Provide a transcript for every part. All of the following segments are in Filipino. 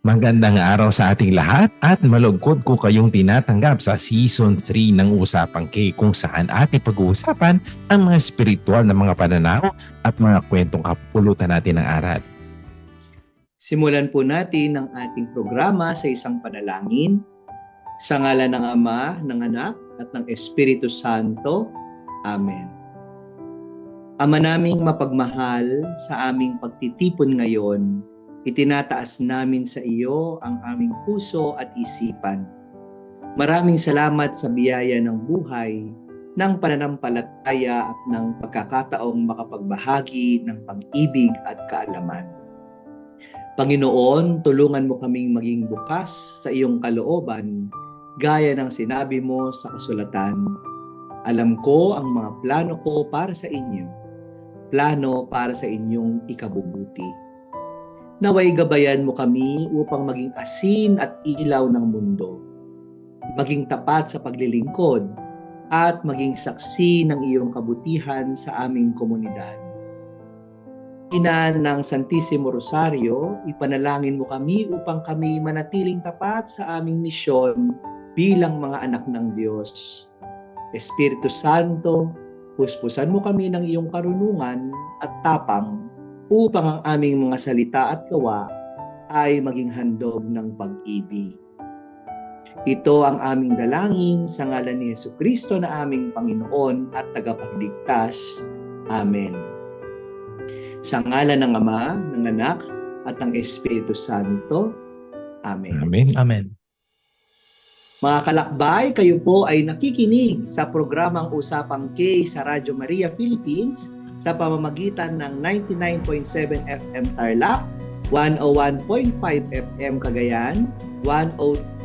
Magandang araw sa ating lahat at malugkod ko kayong tinatanggap sa Season 3 ng Usapang K kung saan ating pag-uusapan ang mga spiritual na mga pananaw at mga kwentong kapupulutan natin ng aral. Simulan po natin ang ating programa sa isang panalangin. Sa ngalan ng Ama, ng Anak, at ng Espiritu Santo. Amen. Ama naming mapagmahal, sa aming pagtitipon ngayon, itinataas namin sa iyo ang aming puso at isipan. Maraming salamat sa biyaya ng buhay, ng pananampalataya at ng pagkakataong makapagbahagi ng pag-ibig at kaalaman. Panginoon, tulungan mo kaming maging bukas sa iyong kalooban, gaya ng sinabi mo sa kasulatan. Alam ko ang mga plano ko para sa inyo, plano para sa inyong ikabubuti. Naway gabayan mo kami upang maging asin at ilaw ng mundo, maging tapat sa paglilingkod, at maging saksi ng iyong kabutihan sa aming komunidad. Ina ng Santissimo Rosario, ipanalangin mo kami upang kami manatiling tapat sa aming misyon bilang mga anak ng Diyos. Espiritu Santo, puspusan mo kami ng iyong karunungan at tapang upang ang aming mga salita at gawa ay maging handog ng pag-ibig. Ito ang aming dalangin sa ngalan ni Jesucristo na aming Panginoon at tagapagligtas. Amen. Sa ngalan ng Ama, ng Anak, at ng Espiritu Santo. Amen. Amen. Amen. Mga kalakbay, kayo po ay nakikinig sa programang Usapang K sa Radyo Maria Philippines sa pamamagitan ng 99.7 FM Tarlac, 101.5 FM Cagayan, 102.1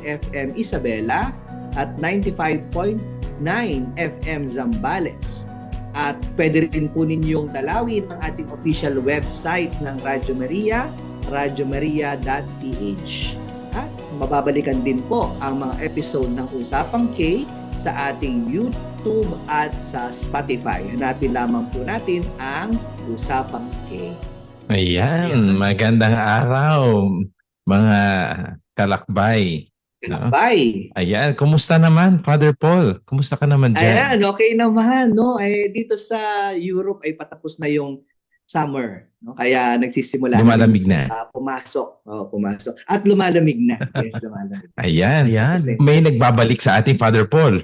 FM Isabela, at 95.9 FM Zambales. At pwede rin po ninyong dalawin ang ating official website ng Radyo Maria, radyomaria.ph. At mababalikan din po ang mga episode ng Usapang K sa ating YouTube at sa Spotify. Hanapin lamang po natin ang Usapang K. Ayan, magandang araw mga kalakbay. Kalakbay. Ayan, kumusta naman Father Paul? Kumusta ka naman dyan? Ayan, okay naman. No? Dito sa Europe ay patapos na yung summer. No? Kaya nagsisimula Lumalamig na. Pumasok. Pumasok. At lumalamig na. Yes, lumalamig. Ayan. Kasi, may nagbabalik sa ating Father Paul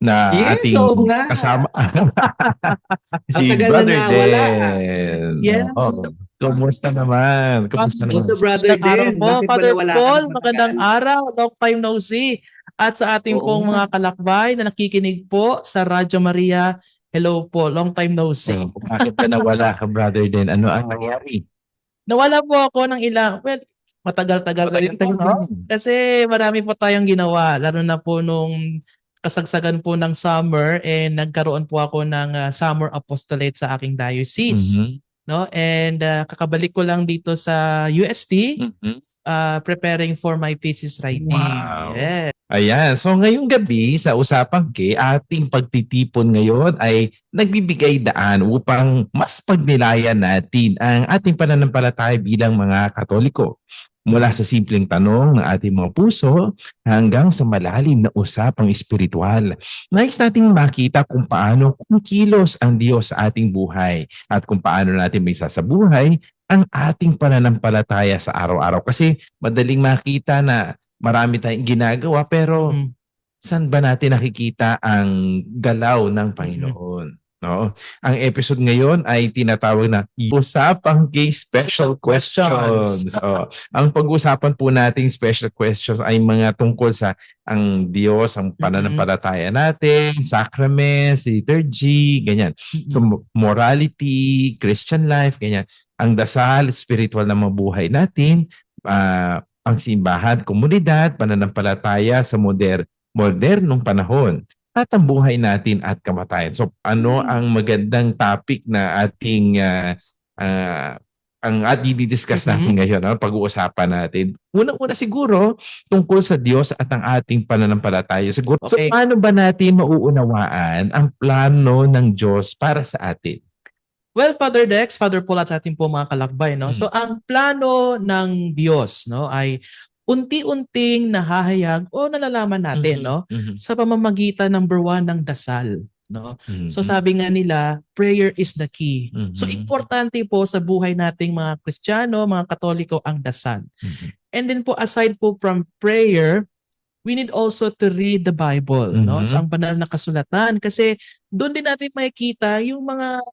na ating kasama. Si Brother Den. Yes. Kumusta naman? Kumusta naman? So, Brother Den, Father Paul, magandang araw. Long time no see. At sa ating pong mga kalakbay na nakikinig po sa Radyo Maria, hello po, long time no see. Bakit ka nawala ka, Brother Den? Ano ang nangyari? Nawala po ako ng matagal-tagal na rin po, no? Kasi marami po tayong ginawa, lalo na po nung kasagsagan po ng summer, nagkaroon po ako ng summer apostolate sa aking diocese. Mm-hmm. No? And kakabalik ko lang dito sa UST, preparing for my thesis writing. Wow. Yes. Ayan. So ngayong gabi sa Usapang K, ating pagtitipon ngayon ay nagbibigay daan upang mas pagnilayan natin ang ating pananampalataya bilang mga Katoliko. Mula sa simpleng tanong ng ating mga puso hanggang sa malalim na usapang espiritual. Nais nating makita kung paano kumikilos ang Diyos sa ating buhay at kung paano natin may sasabuhay ang ating pananampalataya sa araw-araw. Kasi madaling makita na marami tayong ginagawa pero saan ba natin nakikita ang galaw ng Panginoon? No? Ang episode ngayon ay tinatawag na Usapang K Special Questions. Ang pag-usapan po nating special questions ay mga tungkol sa ang Diyos, ang pananampalataya natin, sacraments, liturgy, ganyan. So morality, Christian life, ganyan. Ang dasal, spiritual na mabuhay natin, ang simbahan, komunidad, pananampalataya sa modernong panahon. At ang buhay natin at kamatayan. So ano ang magandang topic na ating ang i-discuss natin ngayon, pag-uusapan natin. Unang-una siguro tungkol sa Diyos at ang ating pananampalataya. Siguro, Okay. So paano ba natin mauunawaan ang plano ng Diyos para sa atin? Well, Father Dex, Father Paul at sa ating po mga kalakbay, no? So ang plano ng Diyos, no, ay unti-unting nahahayag o nalalaman natin, no, sa pamamagitan number one ng dasal, no? So sabi nga nila, prayer is the key. So importante po sa buhay nating mga Kristiyano, mga Katoliko ang dasal. And then po aside po from prayer, we need also to read the Bible, no? So ang banal na kasulatan kasi doon din natin makikita yung mga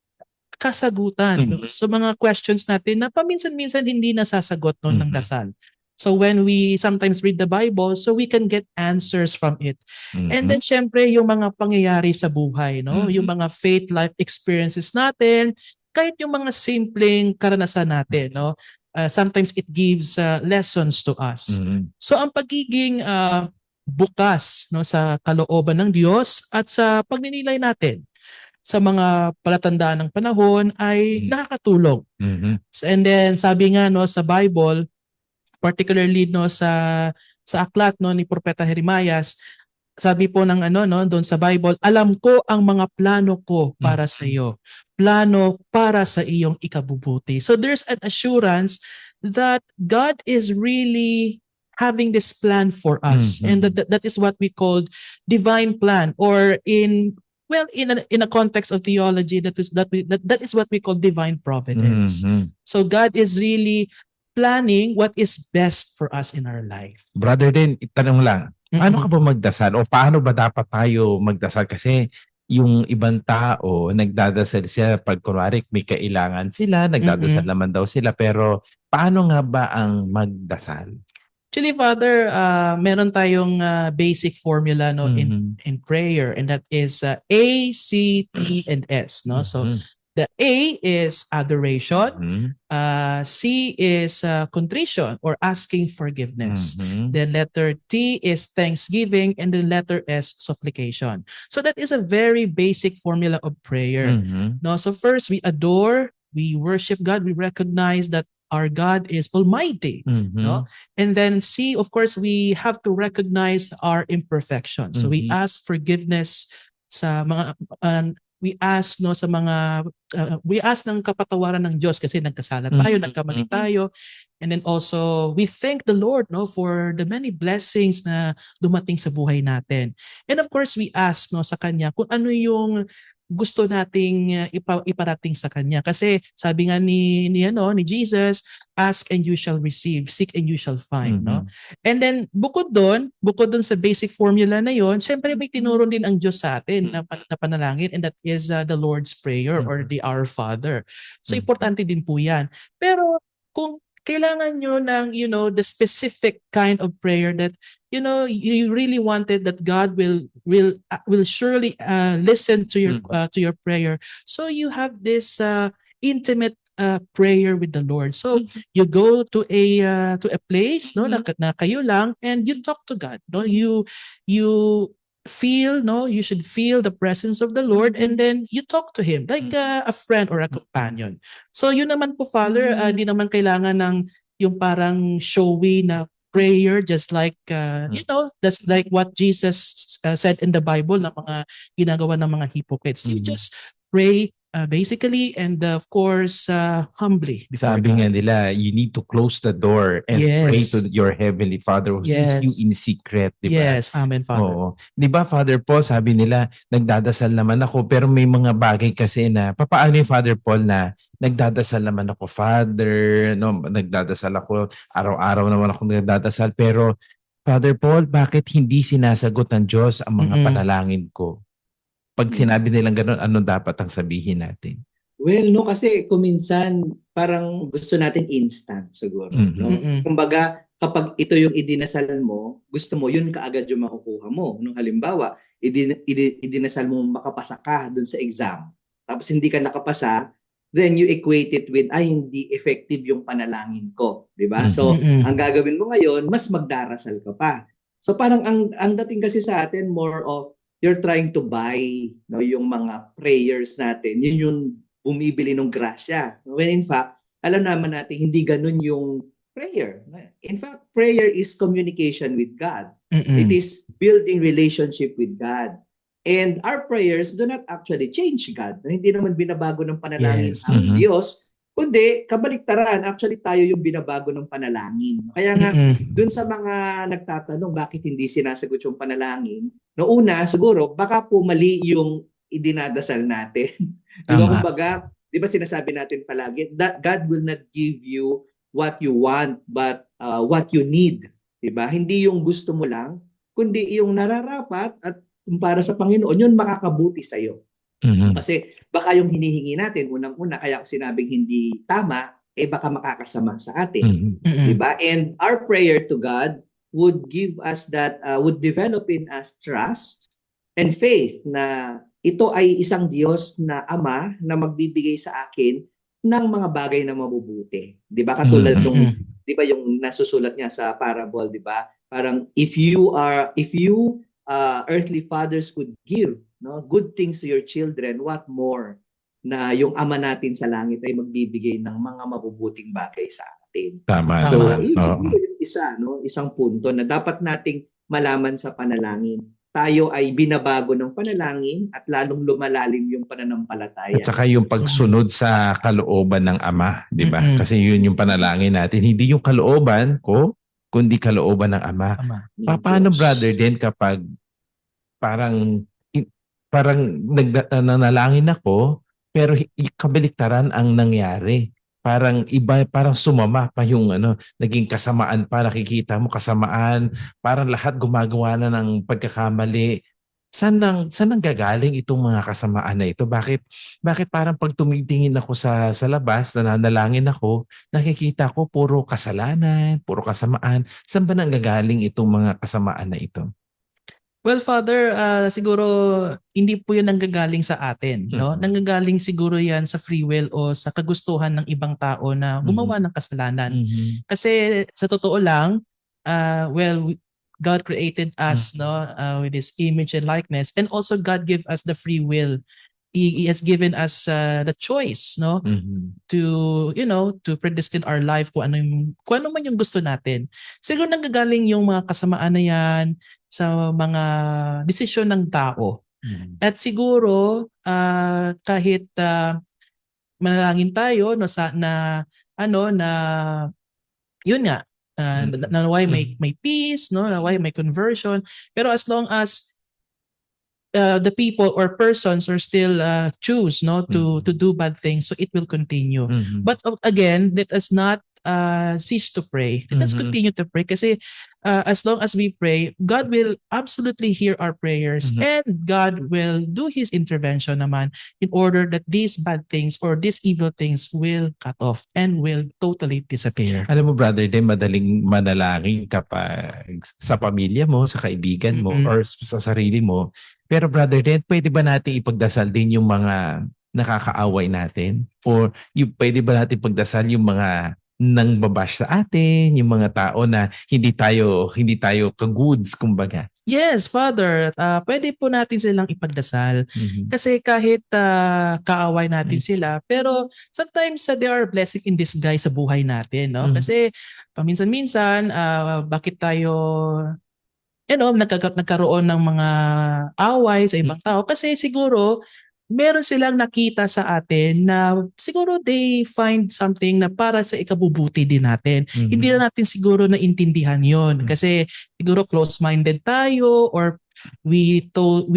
kasagutan no? So mga questions natin na paminsan-minsan hindi nasasagot no, ng dasal. So when we sometimes read the Bible, so we can get answers from it. And then syempre yung mga pangyayari sa buhay, no? Yung mga faith life experiences natin, kahit yung mga simpleng karanasan natin, no? Sometimes it gives lessons to us. So ang pagiging bukas no sa kalooban ng Diyos at sa pagninilay natin sa mga palatandaan ng panahon ay nakakatulong. And then sabi nga no sa Bible, particularly no sa aklat no ni Propeta Jeremias, sabi po ng ano no doon sa Bible, alam ko ang mga plano ko para sa iyo. Plano para sa iyong ikabubuti. So there's an assurance that God is really having this plan for us. And that is what we call divine plan, or in a context of theology, that is what we call divine providence. So God is really planning what is best for us in our life. Brother din, itanong lang, paano ka ba magdasal o paano ba dapat tayo magdasal? Kasi yung ibang tao, nagdadasal sila pag kunwari may kailangan sila, nagdadasal naman daw sila, pero paano nga ba ang magdasal? Actually, Father, meron tayong basic formula no in prayer, and that is A, C, T, and S. No, so the A is adoration, C is contrition or asking forgiveness. The letter T is thanksgiving, and the letter S supplication. So that is a very basic formula of prayer. No, so first we adore, we worship God, we recognize that our God is almighty, no? And then C, of course, we have to recognize our imperfections. So we ask forgiveness sa mga we ask no sa mga we ask ng kapatawaran ng Diyos kasi nagkasala tayo, nagkamali tayo. And then also we thank the Lord no for the many blessings na dumating sa buhay natin. And of course, we ask no sa kanya kung ano yung gusto nating iparating sa kanya, kasi sabi nga ni Jesus, ask and you shall receive, seek and you shall find, no? And then bukod doon sa basic formula na yon, syempre may tinuro din ang Diyos sa atin na panalangin, and that is the Lord's Prayer or the Our Father. So importante din po yan. Pero kung kailangan nyo ng the specific kind of prayer that you really wanted that God will surely listen to your prayer, so you have this intimate prayer with the Lord. So you go to a place no na kayo lang, and you talk to God, no? You feel you should feel the presence of the Lord, and then you talk to him like a friend or a companion. So yun naman po, Father, di naman kailangan ng yung parang showy na prayer, just like that's like what Jesus said in the Bible na mga ginagawa ng mga hypocrites. You just pray basically, and of course humbly before Sabi God. nga nila, you need to close the door and pray to your Heavenly Father who sees you in secret, di ba? Yes, amen, Father. Oo. Di ba, Father Paul, sabi nila, nagdadasal naman ako, pero may mga bagay kasi na, papaano yung Father Paul na, nagdadasal naman ako, Father, no, nagdadasal ako, araw-araw naman ako nagdadasal, pero Father Paul, bakit hindi sinasagot ng Diyos ang mga panalangin ko? Pag sinabi nilang gano'n, ano dapat ang sabihin natin? Well, no, kasi kuminsan parang gusto natin instant siguro. No? Kumbaga, kapag ito yung idinasal mo, gusto mo, yun kaagad yung makukuha mo. No? Halimbawa, idinasal mo makapasa ka dun sa exam. Tapos hindi ka nakapasa, then you equate it with, hindi effective yung panalangin ko. Diba? So, ang gagawin mo ngayon, mas magdarasal ka pa. So, parang ang dating kasi sa atin, more of, you're trying to buy yung mga prayers natin. Yun yung bumibili ng grasya. When in fact, alam naman natin hindi ganun yung prayer. In fact, prayer is communication with God. It is building relationship with God. And our prayers do not actually change God. Hindi naman binabago ng panalangin Yes. ang Mhm. Diyos, kundi kabaliktaran, actually tayo yung binabago ng panalangin. Kaya nga, dun sa mga nagtatanong bakit hindi sinasagot yung panalangin, una, siguro, baka po mali yung idinadasal natin. Di ba? Tama. Kumbaga, di ba sinasabi natin palagi, that God will not give you what you want, but what you need. Di ba? Hindi yung gusto mo lang, kundi yung nararapat at para sa Panginoon, yun makakabuti sa'yo. Mhm. Kasi baka yung hinihingi natin, unang-una, kaya ako sinabing hindi tama, baka makakasama sa atin. Mhm. Diba? And our prayer to God would give us that, would develop in us trust and faith na ito ay isang Diyos na Ama na magbibigay sa akin ng mga bagay na mabubuti. Diba? Katulad nung, diba yung nasusulat niya sa parable, diba? Parang if you earthly fathers could give good things to your children, what more na yung Ama natin sa langit ay magbibigay ng mga mabubuting bagay sa atin. Tama. So, Tama. yun Oo. siguro yung isang punto na dapat nating malaman sa panalangin. Tayo ay binabago ng panalangin at lalong lumalalim yung pananampalataya. At saka yung pagsunod sa kalooban ng Ama, di ba? Mm-mm. Kasi yun yung panalangin natin. Hindi yung kalooban ko, kundi kalooban ng Ama. Tama. Paano, brother, din kapag parang nanalangin ako, pero kabaliktaran ang nangyari. Parang iba, parang sumama pa yung naging kasamaan pa, nakikita mo kasamaan, parang lahat gumagawa na ng pagkakamali. Saan nang gagaling itong mga kasamaan na ito? Bakit parang pag tumitingin ako sa labas, nananalangin ako, nakikita ko puro kasalanan, puro kasamaan. Saan ba nang gagaling itong mga kasamaan na ito? Well, Father, siguro hindi po 'yun nanggagaling sa atin, no? Nanggagaling siguro 'yan sa free will o sa kagustuhan ng ibang tao na gumawa ng kasalanan. Kasi sa totoo lang, God created us, no, with His image and likeness, and also God gave us the free will. He has given us the choice, no, to predestine our life kung ano man yung gusto natin. Siguro nanggagaling yung mga kasamaan na yan sa mga desisyon ng tao. At siguro kahit manalangin tayo no na yun nga naway may peace, no, naway may conversion, pero as long as the people or persons are still choose to do bad things, so it will continue. But again, let us not cease to pray. Let us continue to pray kasi as long as we pray, God will absolutely hear our prayers and God will do His intervention naman in order that these bad things or these evil things will cut off and will totally disappear. Alam mo, brother, din madaling manalangin kapag sa pamilya mo, sa kaibigan mo, or sa sarili mo. Pero brother din, pwede ba natin ipagdasal din yung mga nakakaaway natin? Or pwede ba natin ipagdasal yung mga nang babash sa atin, yung mga tao na hindi tayo ka-goods, kumbaga? Yes, Father. Pwede po natin silang ipagdasal. Kasi kahit kaaway natin sila, pero sometimes they are a blessing in disguise sa buhay natin, no? Kasi paminsan-minsan, bakit tayo nagkaroon ng mga away sa ibang tao? Kasi siguro meron silang nakita sa atin na siguro they find something na para sa ikabubuti din natin. Hindi na natin siguro naintindihan yon kasi siguro close-minded tayo or we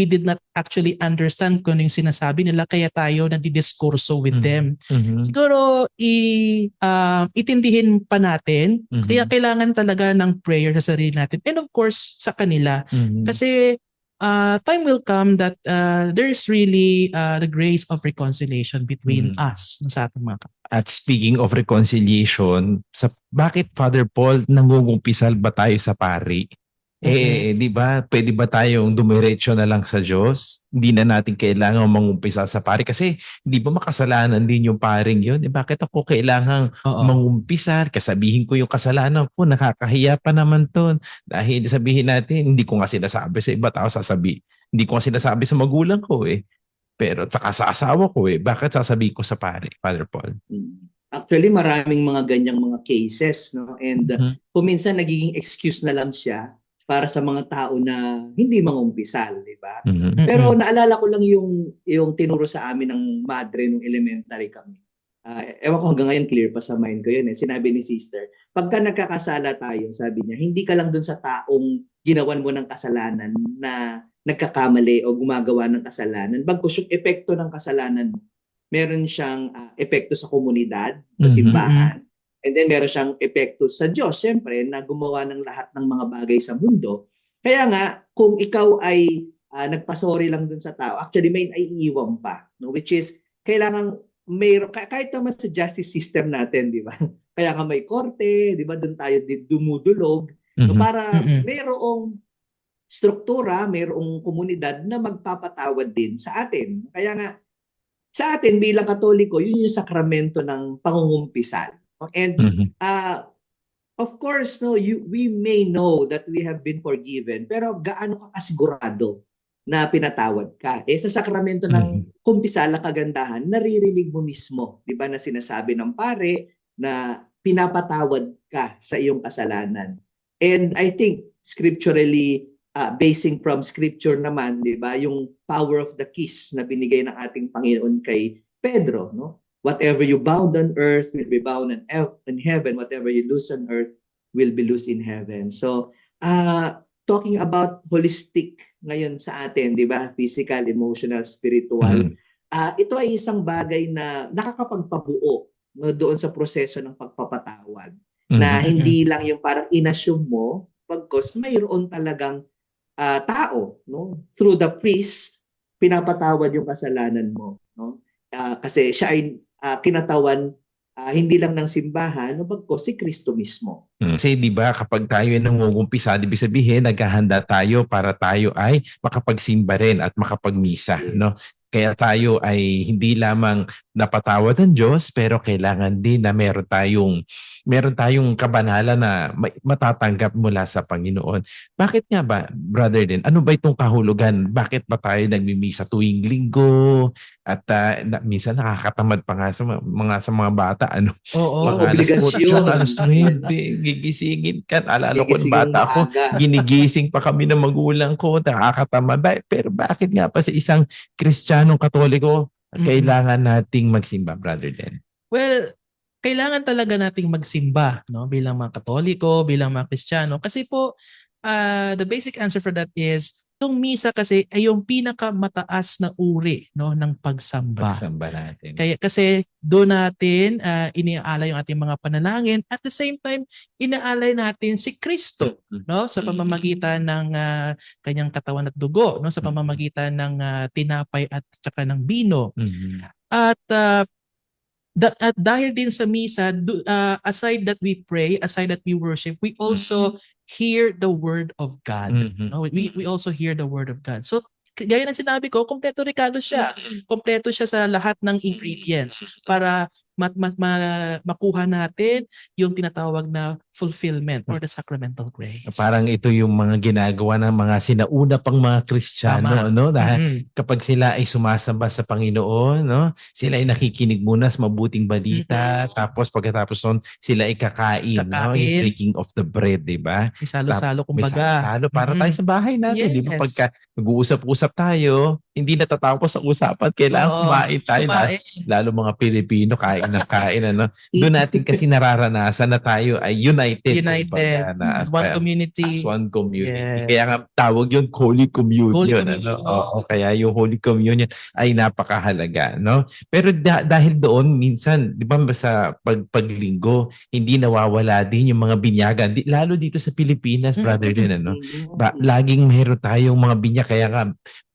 did not actually understand kung ano yung sinasabi nila kaya tayo nagdidiskurso with them. Siguro itindihin pa natin, kaya kailangan talaga ng prayer sa sarili natin and of course sa kanila. Kasi time will come that there's really the grace of reconciliation between us sa ating mga kapatid. At speaking of reconciliation, bakit Father Paul nangungumpisal ba tayo sa pari? Di ba? Pwede ba tayong dumiretso na lang sa Diyos? Hindi na natin kailangan mangumpisa sa pari kasi di ba makasalanan din yung paring yun? Bakit ako kailangan mangumpisa? Kasabihin ko yung kasalanan ko, nakakahiya pa naman to. Dahil sabihin natin, hindi ko nga sinasabi sa iba tao hindi ko nga sinasabi sa magulang ko Pero tsaka sa asawa ko bakit sasabihin ko sa pari, Father Paul? Actually, maraming mga ganyang mga cases, no? And kung minsan nagiging excuse na lang siya para sa mga tao na hindi mangumpisal, di ba? Mhm. Pero naalala ko lang yung tinuro sa amin ng madre nung elementary kami. Ewan ko hanggang ngayon clear pa sa mind ko yun eh. Sinabi ni sister, pagka nagkakasala tayo, sabi niya, hindi ka lang dun sa taong ginawan mo ng kasalanan na nagkakamali o gumagawa ng kasalanan. Bagkus yung epekto ng kasalanan mo, meron siyang epekto sa komunidad, sa Mhm. simbahan, and then meron siyang epekto sa Diyos, syempre, na gumawa ng lahat ng mga bagay sa mundo. Kaya nga, kung ikaw ay nagpasorry lang dun sa tao, actually may naiiwan pa, no? Which is, kailangan kahit naman sa justice system natin, di ba? Kaya nga may korte, di ba? Doon tayo dumudulog. No, Mhm. para mayroong struktura, mayroong komunidad na magpapatawad din sa atin. Kaya nga, sa atin bilang Katoliko, yun yung sakramento ng pangungumpisal. And Mhm. of course, no, we may know that we have been forgiven, pero gaano ka kasigurado na pinatawad ka? Eh, sa sakramento ng kumpisal, ang kagandahan, naririnig mo mismo, di ba, na sinasabi ng pare na pinapatawad ka sa iyong kasalanan. And I think scripturally, basing from scripture naman, di ba, yung power of the kiss na binigay ng ating Panginoon kay Pedro, no? Whatever you bound on earth will be bound in heaven. Whatever you loose on earth will be loose in heaven. So, talking about holistic ngayon sa atin, di ba? Physical, emotional, spiritual. Ito ay isang bagay na nakakapagpabuo, no, doon sa proseso ng pagpapatawad. Na hindi lang yung parang inassume mo, pagkos mayroon talagang tao, no? Through the priest, pinapatawad yung kasalanan mo, no? Kasi siya ay kinatawan hindi lang ng simbahan, no, bagkos si Kristo mismo. Kasi 'di ba kapag tayo ay nangungumpisa, ibig sabihin naghahanda tayo para tayo ay makapagsimba rin at makapagmisa, no? Kaya tayo ay hindi lamang napatawad ng Diyos, pero kailangan din na meron tayong kabanalan na matatanggap mula sa Panginoon. Bakit nga ba, Brother Den? Ano ba itong kahulugan? Bakit ba tayo nagmimisa tuwing linggo? At minsan nakakatamad pa nga sa mga bata, ano? Oo. Mga Obligasyon. alas 9, gigisingin ka. Alala ko, Gigisingin bata ako, maaga. ginigising pa kami ng magulang ko, nakakatamad. Pero bakit nga pa sa isang Kristiyanong Katoliko, kailangan nating magsimba, Brother Den? Well, kailangan talaga nating magsimba, no, bilang mga Katoliko, bilang mga Kristiyano. Kasi po, the basic answer for that is, yung misa kasi ay yung pinakamataas na uri, no, ng pagsamba. Pagsamba natin. Kasi doon natin iniaalay yung ating mga panalangin, at the same time inaalay natin si Kristo, no, sa pamamagitan ng kanyang katawan at dugo, no, sa pamamagitan ng tinapay at saka ng bino. At dahil din sa misa, aside that we pray, aside that we worship, we also hear the word of God. No? We also hear the word of God. So, gaya ng sinabi ko, kompleto regalo siya. Kompleto siya sa lahat ng ingredients para makuha natin yung tinatawag na fulfillment or the sacramental grace. Parang ito yung mga ginagawa ng mga sinauna pang mga Kristiyano, no? Dahil kapag sila ay sumasamba sa Panginoon, no? Sila ay nakikinig muna sa mabuting balita, tapos pagkatapos nun, sila ay kakain, no? Yung breaking of the bread, di ba? May salo-salo kumbaga. May salo-salo para tayo sa bahay natin, di ba? Pagka mag-uusap-usap tayo, hindi natatapos ang usapan, kailangan kumain tayo. Lalo mga Pilipino, kain ng kain, ano? Doon natin kasi nararanasan na tayo ay united as one community. As one community. Yes. Kaya nga tawag yun Holy Communion. Ano? Oo, kaya yung Holy Communion ay napakahalaga, no? Pero dahil doon minsan, di ba sa paglinggo, hindi nawawala din yung mga binyagan. Lalo dito sa Pilipinas, Brother din, ano? Laging meron tayong mga binyag, kaya nga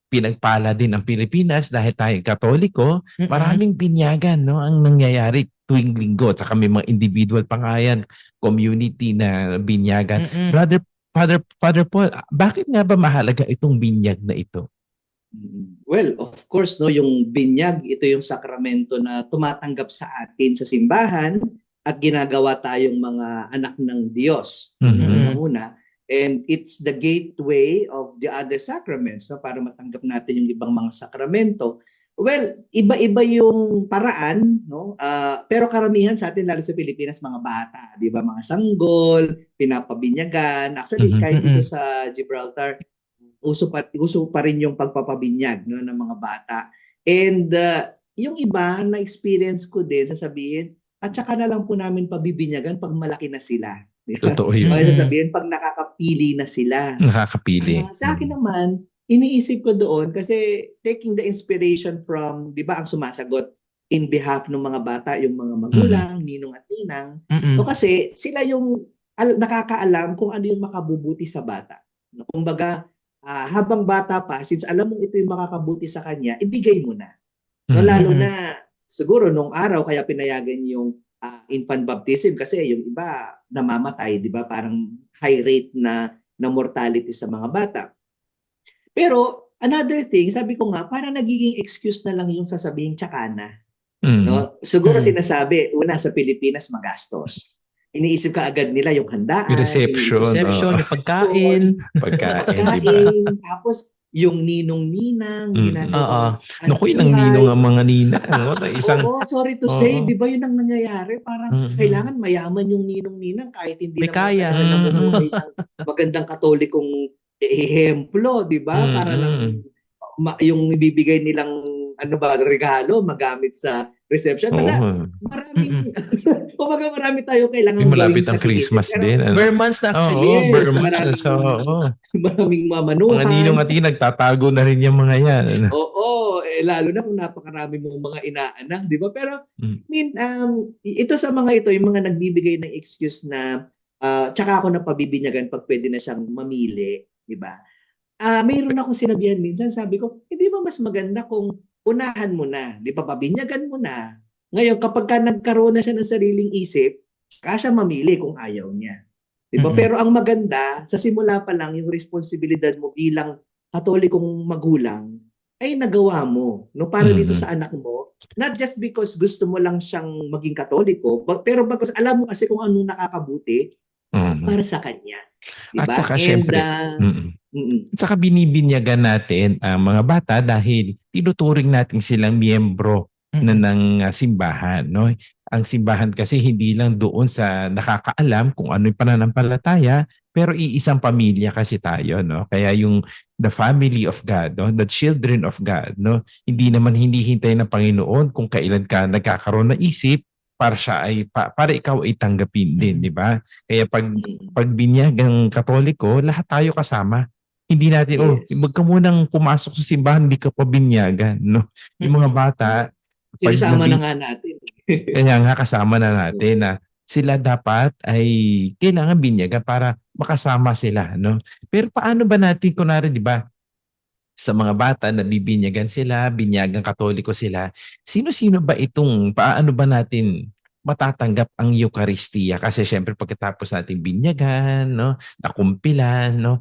pinagpala din ang Pilipinas dahil tayong Katoliko, maraming binyagan, no, ang nangyayari tuwing linggo. At saka may mga individual pa nga yan, community na binyagan. Father Paul, bakit nga ba mahalaga itong binyag na ito? Well, of course, no, yung binyag, ito yung sakramento na tumatanggap sa atin sa simbahan at ginagawa tayong mga anak ng Diyos. Una. And it's the gateway of the other sacraments, no, para matanggap natin yung ibang mga sakramento. Well, iba-iba yung paraan, no? Pero karamihan sa atin, lalo sa Pilipinas, mga bata, di ba? Mga sanggol, pinapabinyagan. Actually, Mhm. kahit dito Mm-mm. sa Gibraltar, uso pa rin yung pagpapabinyag, no, ng mga bata. And yung iba, na-experience ko din, sasabihin, at saka na lang po namin pabibinyagan pag malaki na sila. Di ba? Totoo O yun. Mm-mm. sasabihin, pag nakakapili na sila. Nakakapili. Sa akin naman, iniisip ko doon kasi taking the inspiration from, di ba, ang sumasagot in behalf ng mga bata, yung mga Mhm. magulang, ninong at ninang. So Mm-mm. kasi sila yung nakakaalam kung ano yung makabubuti sa bata. No, kumbaga, habang bata pa, since alam mong ito yung makakabuti sa kanya, ibigay mo na. No, Mhm. lalo Mm-mm. na siguro nung araw kaya pinayagan yung infant baptism kasi yung iba namamatay, di ba? Parang high rate na mortality sa mga bata. Pero another thing, sabi ko nga, parang nagiging excuse na lang yung sasabihin tsaka na. Mhm. No? Siguro Mm-mm. sinasabi, una sa Pilipinas, magastos. Iniisip ka agad nila yung Yung handaan, iniisip reception, nila oo. Reception, yung pagkain. yung Pagkain, di ba? pagkain, tapos yung ninong-ninang, Oo. ginagawang Naku, ilang ninong buhay. ang mga ninang. No? Isang, Oo, sorry to say, oo. di ba yun ang nangyayari? Parang Mhm. kailangan mayaman yung ninong-ninang kahit hindi May naman kaya. talaga Mhm. namumuhay ng magandang katolikong ehemplo, di ba? Para lang Mhm. yung ibibigay nilang ano ba, regalo magamit sa reception. Basta Oo. Mm-mm. maraming, kumbaga marami tayo Yung kailangan malapit gawing ang pag-iisip. Christmas din, Pero ano? Bare months na Oo, actually. yes, Burmans. Oo. maraming Mga ninong mamanuhan. at nagtatago na rin yung mga yan. Ano? Oo, lalo na kung napakarami mong mga inaanak, di ba? Pero, Mm. I mean, ito sa mga ito, yung mga nagbibigay ng excuse na, tsaka ako na pabibinyagan pag pwede na siyang mamili, di ba? Mayroon akong sinabihan minsan, sabi ko, hindi ba mas maganda kung unahan mo na, di ba? Pabinyagan mo na. Ngayon, kapag ka nagkaroon na siya ng sariling isip, saka siya mamili kung ayaw niya. Di ba? Mm-mm. Pero ang maganda, sa simula pa lang, yung responsibilidad mo bilang katolikong magulang, ay nagawa mo. No? Para dito Mhm. sa anak mo, not just because gusto mo lang siyang maging katoliko, pero because alam mo kasi kung anong nakakabuti Mhm. para sa kanya. Di At ba? saka And, syempre, mm, at saka binibinyagan natin ang mga bata dahil tinuturing natin silang miyembro na Mm-mm. ng simbahan, no? Ang simbahan kasi hindi lang doon sa nakakaalam kung ano yung pananampalataya, pero iisang pamilya kasi tayo, no? Kaya yung the family of God, no? The children of God, no? Hindi naman hinihintay ng Panginoon kung kailan ka nagkakaroon ng isip para siya ay para ikaw ay tanggapin din, di Mm-mm. ba? Kaya mm, pag binyag ang Katoliko, lahat tayo kasama. Hindi natin, wag yes. ka munang pumasok sa simbahan, hindi ka pa binyagan, no? Yung mga Mm-mm. bata, pag Sinasama na nga natin. kaya nga kasama na natin na sila dapat ay kailangan binyagan para makasama sila, no? Pero paano ba natin, kunwari, di ba, sa mga bata na bibinyagan sila, binyagang Katoliko sila, sino-sino ba paano ba natin matatanggap ang Eucharistia? Kasi syempre pagkatapos natin binyagan, no, nakumpilan, no,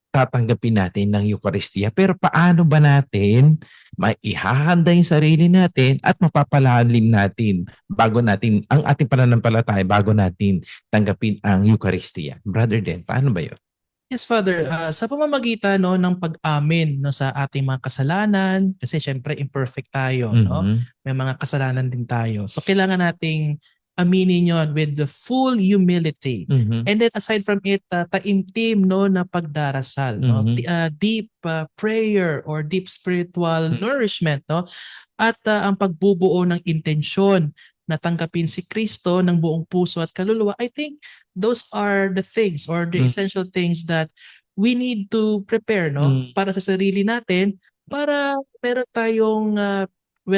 tatanggapin natin ng Eucharistia. Pero paano ba natin maihahanda yung sarili natin at mapapalalim natin bago natin, ang ating pananampalataya bago natin tanggapin ang Eucharistia? Brother Den, paano ba yun? Yes, Father. Sa pamamagitan no ng pag-amin no sa ating mga kasalanan kasi syempre imperfect tayo, no? Mhm. May mga kasalanan din tayo. So kailangan nating aminin 'yon with the full humility. Mhm. And then aside from it, taimtim no na pagdarasal, no? Mhm. Deep prayer or deep spiritual Mhm. nourishment, no? At ang pagbubuo ng intensyon na tanggapin si Kristo ng buong puso at kaluluwa. I think those are the things or the Mhm. essential things that we need to prepare no Mhm. para sa sarili natin para meron tayong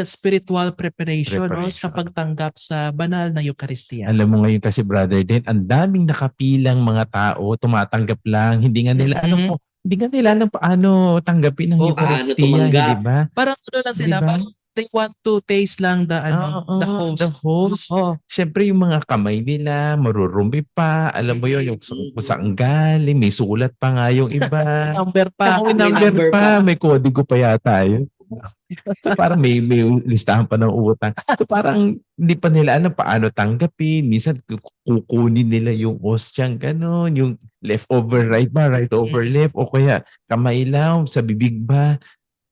spiritual preparation no sa Preparation. pagtanggap sa banal na Eucharistia. Alam mo ngayon kasi Brother Den, ang daming nakapilang mga tao, tumatanggap lang, hindi nga nila alam Mm. po, hindi nga nila alam paano tanggapin ang Oo. Paano Eucharistia, hindi tumanggap? ba? Parang ano lang Hindi sila, ba? parang they want to taste lang the Oo, the host. host. Oo. Siyempre yung mga kamay nila, marurumi pa, alam mo yun, yung kung saan galing, may sulat pa nga yung iba. Number pa. Saka may May number number pa, pa. may kodigo pa yata yun. So parang may listahan pa ng utang. So parang hindi pa nila alam paano tanggapin. Minsan kukunin nila yung ostyang gano'n, yung left over right ba, right over Mm. left, o kaya kamay lang sa bibig ba.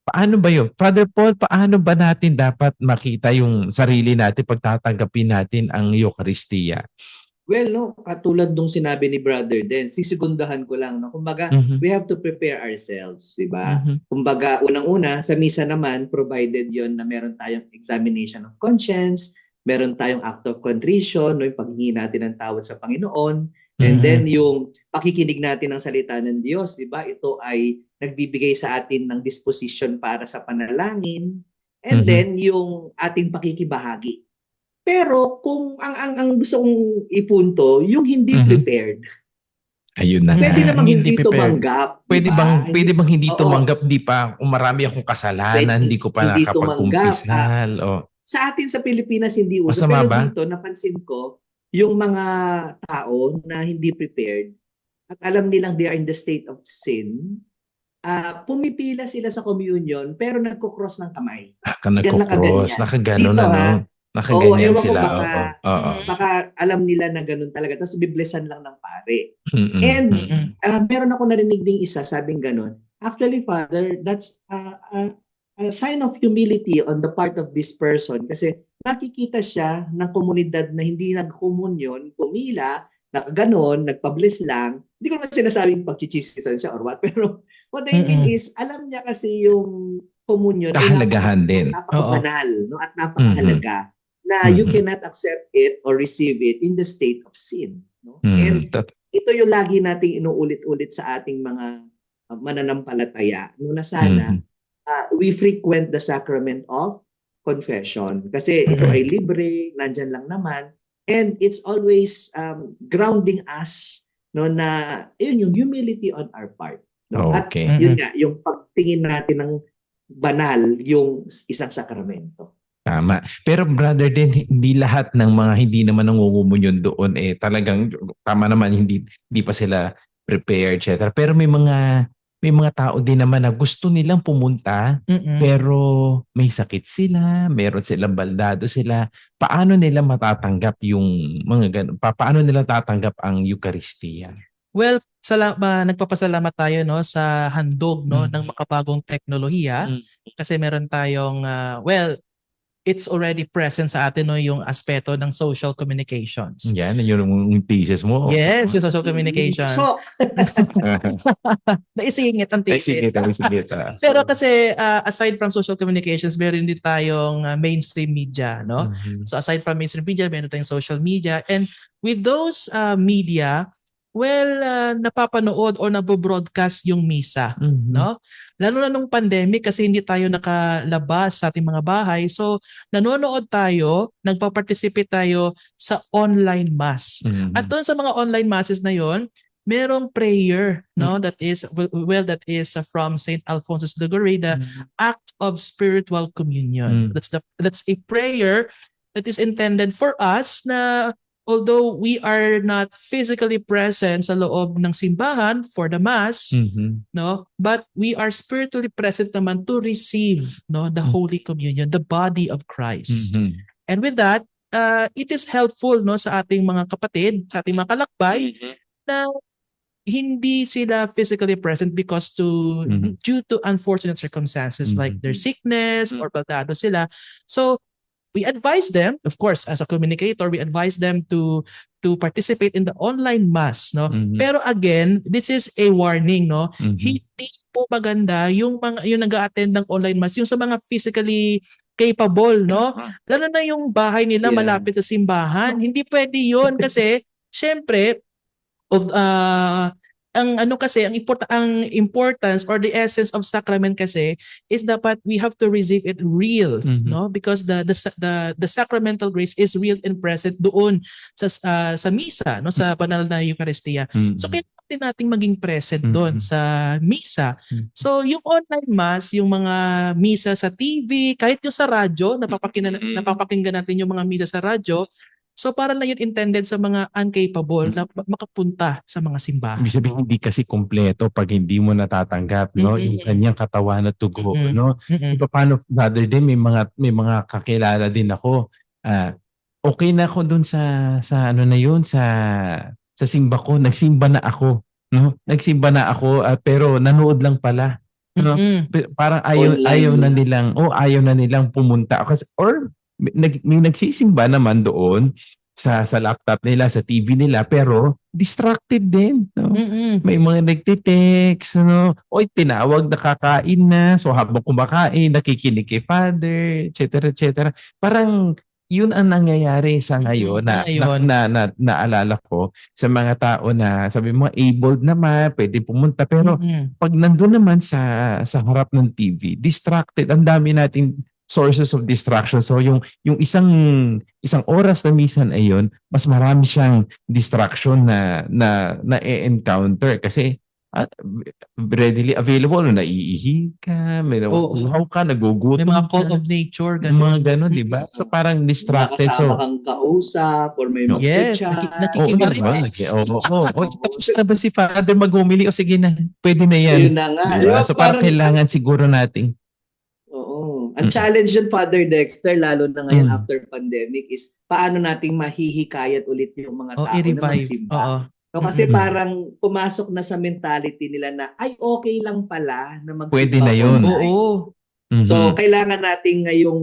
Paano ba yun? Father Paul, paano ba natin dapat makita yung sarili natin pag tatanggapin natin ang Eucharistia? Well, no, katulad nung sinabi ni Brother Den, sisigundahan ko lang, no? Kumbaga, Mhm. we have to prepare ourselves, di ba? Mhm. Kumbaga, unang-una, sa misa naman, provided yon na meron tayong examination of conscience, meron tayong act of contrition, no, yung paghingi natin ng tawad sa Panginoon, and then yung pakikinig natin ng salita ng Diyos, di ba? Ito ay nagbibigay sa atin ng disposition para sa panalangin, and Mhm. then yung ating pakikibahagi. Pero kung ang gusto kong ipunto, yung hindi Mhm. prepared. Ayun na Pwede nga. namang hindi prepared. tumanggap, di Pwede ba? bang hindi Oo, tumanggap, di pa, kung marami akong kasalanan, pwede hindi ko pa hindi tumanggap. nakapag-kumpisal. Sa atin sa Pilipinas hindi uso, Masama pero ba? dito napansin ko yung mga tao na hindi prepared at alam nilang they are in the state of sin, pumipila sila sa communion pero nagko-cross ng kamay. Yan Nagko-cross, nakaganyan. nakaganon Dito ano. Oo, Nakaganyan ewan ko sila. baka Oo. Oo. baka alam nila na ganun talaga. Tapos biblesan lang ng pare. Mm-mm. And Mm-mm. meron ako narinig ding isa sabing ganun. Actually, Father, that's a sign of humility on the part of this person kasi nakikita siya ng komunidad na hindi nagkomunyon, pumila, nakaganon, nagpabless lang. Hindi ko naman sinasabing pagchichismisan siya or what, pero what I mean is, alam niya kasi yung komunyon ay Kahalagahan din. napakabanal, no? At napakahalaga na you cannot accept it or receive it in the state of sin. No? And ito yung lagi nating inuulit-ulit sa ating mga mananampalataya no, na sana we frequent the sacrament of confession. Kasi ito ay libre, nandyan lang naman. And it's always grounding us no, na yun yung humility on our part. No? Okay. At yun nga, yung pagtingin natin ng banal yung isang sakramento. Tama. Pero brother din, hindi lahat ng mga hindi naman nangungumunyon doon talagang tama naman, hindi pa sila prepared, etc. Pero may mga tao din naman na gusto nilang pumunta pero may sakit sila, meron silang baldado sila. Paano nila matatanggap yung mga ganun? Paano nila tatanggap ang Eucharistia? Well, nagpapasalamat tayo no sa handog no ng makabagong teknolohiya kasi meron tayong it's already present sa atin no yung aspeto ng social communications. Yan yung thesis mo. Yes, yung social communications. So, naisingit ang thesis. Naisingit. Pero kasi aside from social communications, meron din tayong mainstream media, no? So aside from mainstream media, meron tayong social media, and with those media, napapanood o nabo-broadcast yung misa, no? Lalo na nung pandemic kasi hindi tayo nakalabas sa ating mga bahay. So, nanonood tayo, nagpa-participate tayo sa online mass. At doon sa mga online masses na yon, merong prayer, no? That is from St. Alphonsus de Gorey, act of spiritual communion. That's a prayer that is intended for us na although we are not physically present sa loob ng simbahan for the mass, no, but we are spiritually present naman to receive, no, the Holy Communion, the body of Christ. And with that, it is helpful, no, sa ating mga kapatid, sa ating mga kalakbay, na hindi sila physically present because due to unfortunate circumstances like their sickness or baldado sila. So we advise them, of course, as a communicator, we advise them to participate in the online mass, no? Pero again, this is a warning, no? Hindi po maganda yung nag-a-attend ng online mass, yung sa mga physically capable, no? Lalo na yung bahay nila malapit sa simbahan. Hindi pwede 'yon kasi syempre ang importance or the essence of sacrament kasi is dapat we have to receive it real, no, because the sacramental grace is real and present doon sa misa, no, sa banal na Eucharistia. So kailangan nating maging present doon sa misa. So yung online mass, yung mga misa sa TV, kahit yung sa radyo, napapakinggan natin yung mga misa sa radyo. So para na yun intended sa mga incapable na makapunta sa mga simbahan. Ibig sabihin, hindi kasi kompleto pag hindi mo natatanggap, no, yung kanyang katawan na tugo, no. Paano, brother din, may mga kakilala din ako. Okay na ako dun sa ano na yun, sa simba ko, nagsimba na ako, no. Nagsimba na ako pero nanood lang pala. Ano, Mm-mm. parang Online ayaw na nilang pumunta kasi or may nagsisimba naman doon sa laptop nila, sa TV nila pero distracted din, no? Mm-mm. May mga nagte-text, ano, oy tinawag na kakain na, so habang kumakain nakikinig kay father, etc. etc. Parang yun ang nangyayari sa ngayon Ngayon. naalala ko sa mga tao na sabi mo able naman, pwede pumunta pero Mm-mm. pag nandun naman sa harap ng TV, distracted. Ang dami nating sources of distraction. So yung isang oras na minsan ay yun, mas marami siyang distraction na encounter kasi readily available. Naiihi ka, may Oo. nauuhaw ka, May nagugutom mga call ka. of nature, Yung mga ganun. ganun, di ba? So parang distracted. nakasama So, kang kausap or may Yes, magchat. nakikimarites. Tapos na ba si Father mag-umili? O sige na, pwede na yan. Ayun na nga. Diba? Di ba, So parang kailangan siguro nating Oo. Ang challenge yun, Father Dexter, lalo na ngayon Mm. after pandemic, is paano nating mahihikayat ulit yung mga tao na i-revive. magsimba. Oo. So, kasi Mm-mm. parang pumasok na sa mentality nila na, ay, okay lang pala na magsimba Pwede na yun. online. Oo. So, Mhm. kailangan nating ngayong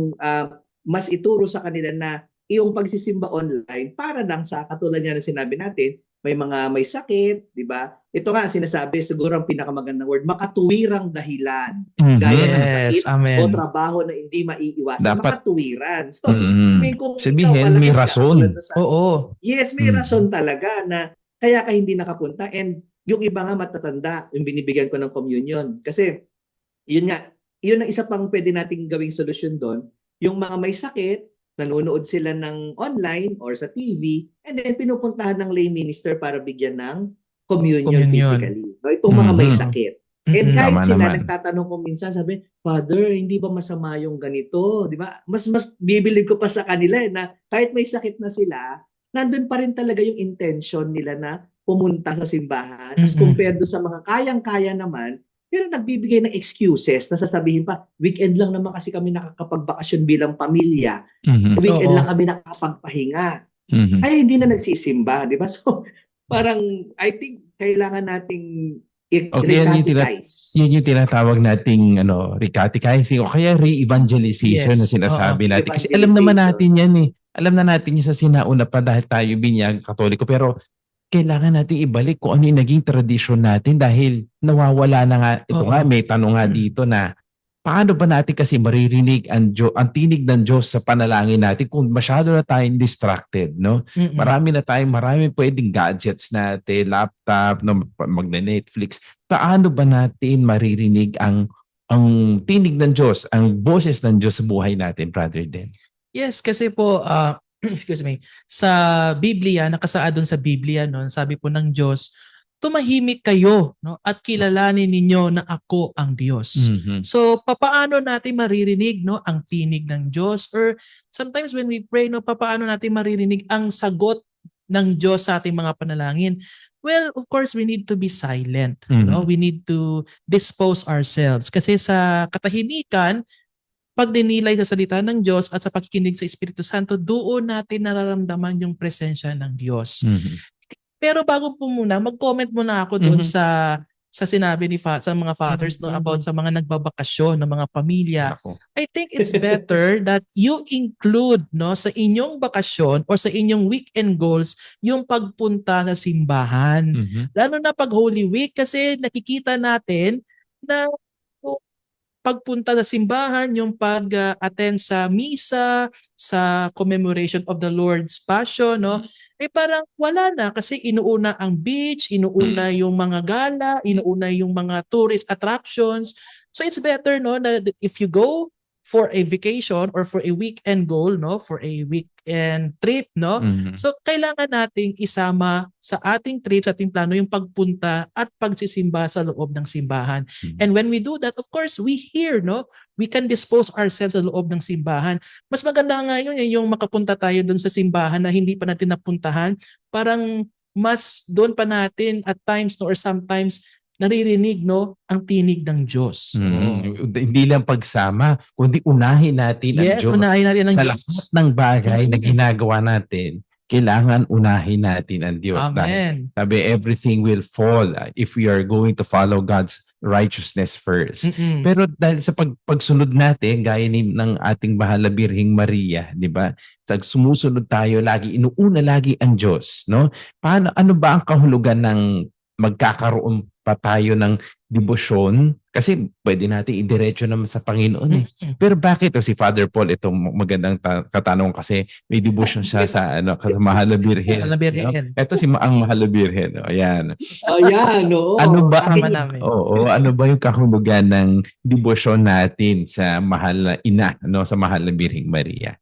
mas ituro sa kanila na yung pagsisimba online para lang sa katulad niya na sinabi natin, may sakit, di ba? Ito nga sinasabi, siguro ang pinakamagandang word, makatuwirang dahilan. Mhm. Gaya ng Yes, sakit o amen. trabaho na hindi maiiwasan, Dapat- makatuwiran. So, Mhm. kung Sabihin, ikaw pala may kasi rason. katulad nun sa Oo. yes, may Mm. rason talaga na kaya ka hindi nakapunta. And yung iba nga matatanda, yung binibigyan ko ng communion. Kasi, yun nga, yun ang isa pang pwede nating gawing solusyon doon. Yung mga may sakit, nanonood sila ng online or sa TV, and then pinupuntahan ng lay minister para bigyan ng communion. Physically. No, itong mga may Mhm. sakit. And Mm-mm. kahit Tama sila naman. nagtatanong ko minsan, sabi, Father, hindi ba masama yung ganito? Di ba? Mas bibilib ko pa sa kanila na kahit may sakit na sila, nandun pa rin talaga yung intention nila na pumunta sa simbahan. As Mm-mm. compared do sa mga kayang-kaya naman, pero nagbibigay ng excuses na sasabihin pa, weekend lang naman kasi kami nakakapagbakasyon bilang pamilya. Mhm. Weekend Oo. lang kami nakakapagpahinga. Mhm. Ay, hindi na nagsisimba, di ba? So, parang, I think, kailangan nating Okay, i-recatize. Yan yung tinatawag nating recatechizing o kaya re-evangelization Yes. na sinasabi natin. Kasi Evangelization. alam naman natin yan eh. Alam na natin yung sa sinauna pa dahil tayo binyag Katoliko. Pero kailangan natin ibalik kung ano yung naging tradisyon natin dahil nawawala na nga. Ito Oo. nga, may tanong nga dito na paano ba natin kasi maririnig ang tinig ng Diyos sa panalangin natin kung masyado na tayong distracted, no? Mm-mm. Marami pwedeng gadgets natin, laptop, no, magne-Netflix. Paano ba natin maririnig ang tinig ng Diyos, ang boses ng Diyos sa buhay natin, Brother Den? Yes, kasi po, excuse me, sa Biblia, nakasaad doon sa Biblia, no, sabi po ng Diyos, tumahimik kayo, no, at kilalanin ninyo na ako ang Diyos. Mhm. So, papaano natin maririnig, no, ang tinig ng Diyos? Or sometimes when we pray, no, papaano natin maririnig ang sagot ng Diyos sa ating mga panalangin? Well, of course, we need to be silent. No? Mhm. We need to dispose ourselves. Kasi sa katahimikan, pag dinilay sa salita ng Diyos at sa pakikinig sa Espiritu Santo, doon natin nararamdaman yung presensya ng Diyos. Mhm. Pero bago po muna, mag-comment muna ako doon Mhm. sa sinabi sa mga fathers no, about sa mga nagbabakasyon ng mga pamilya. Ako. I think it's better that you include no sa inyong bakasyon or sa inyong weekend goals yung pagpunta sa simbahan. Mhm. Lalo na pag Holy Week kasi nakikita natin na yung pagpunta sa simbahan, yung pag-attend sa misa, sa commemoration of the Lord's Passion, no? Eh parang wala na kasi inuuna ang beach, inuuna yung mga gala, inuuna yung mga tourist attractions. So it's better no na if you go for a vacation or for a weekend goal, no, for a weekend trip, no. Mhm. So kailangan nating isama sa ating trip, sa ating plano yung pagpunta at pagsisimba sa loob ng simbahan. Mhm. And when we do that, of course, we hear, no, we can dispose ourselves sa loob ng simbahan. Mas maganda nga yun yung makapunta tayo doon sa simbahan na hindi pa natin napuntahan. Parang mas doon pa natin at times no, or sometimes naririnig no ang tinig ng Diyos. Hindi lang pagsama, kundi unahin natin ang Yes, Diyos unahin natin ang sa Diyos. lahat ng bagay na ginagawa natin. kailangan unahin natin ang Diyos. Dahil Amen. sabi, everything will fall if we are going to follow God's righteousness first. Mm-mm. Pero dahil sa pagsunod natin, gaya ng ating mahal na Birheng Maria, di ba? Sumusunod tayo lagi, inuuna lagi ang Diyos. No? Ano ba ang kahulugan ng magkakaroon pa tayo ng debosyon? Kasi pwede natin idiretso naman sa Panginoon eh. Pero bakit? Si Father Paul, itong magandang katanong kasi may devotion siya sa Mahal na Birhen. Mahal na Birhen. Ito ang Mahal na Birhen. Ayan. Ayan, oo. Ano ba Kasama namin. ano ba yung kahulugan ng debosyon natin sa Mahal na Ina, sa Mahal na Birheng Maria?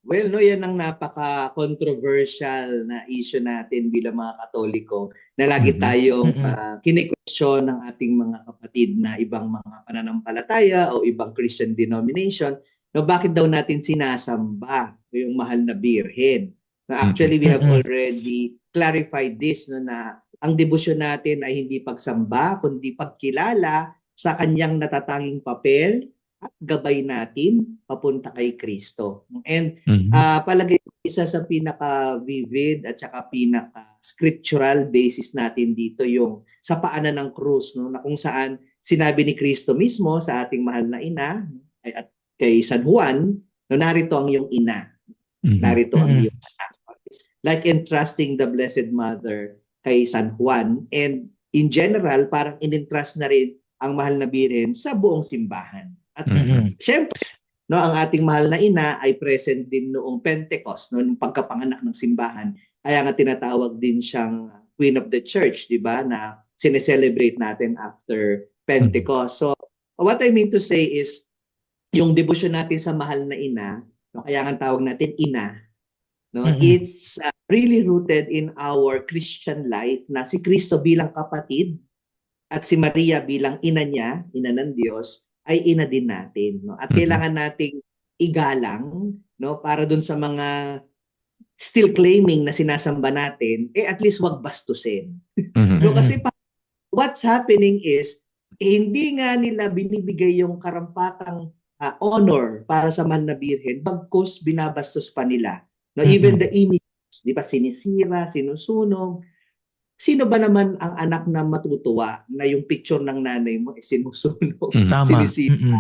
Well, yan ang napaka-controversial na issue natin bilang mga Katoliko na lagi tayong kine-question ng ating mga kapatid na ibang mga pananampalataya o ibang Christian denomination na bakit daw natin sinasamba yung Mahal na Birhen. Actually, we have already clarified this na ang debosyon natin ay hindi pagsamba, kundi pagkilala sa kanyang natatanging papel at gabay natin papunta kay Kristo. And palagay isa sa pinaka-vivid at saka pinaka-scriptural basis natin dito yung sa paanan ng krus, na kung saan sinabi ni Kristo mismo sa ating mahal na ina at kay San Juan, narito ang iyong ina. Narito ang iyong anak. Like entrusting the Blessed Mother kay San Juan, and in general, parang in-entrust na rin ang mahal na Birhen sa buong simbahan. At syempre, ang ating mahal na ina ay present din noong Pentecost, noong pagkapanganak ng simbahan. Kaya nga tinatawag din siyang Queen of the Church, di ba, na sineselebrate natin after Pentecost. So, what I mean to say is, yung devotion natin sa mahal na ina, kaya nga tawag natin ina, it's really rooted in our Christian life na si Kristo bilang kapatid at si Maria bilang ina niya, ina ng Diyos, ay ina din natin. At kailangan nating igalang para dun sa mga still claiming na sinasamba natin, at least wag bastusin. Kasi what's happening is, hindi nga nila binibigay yung karampatang honor para sa mahal na Birhen, bagkus binabastos pa nila. Even the images, di ba, sinisira, sinusunog. Sino ba naman ang anak na matutuwa na yung picture ng nanay mo sinusunog, sinisira?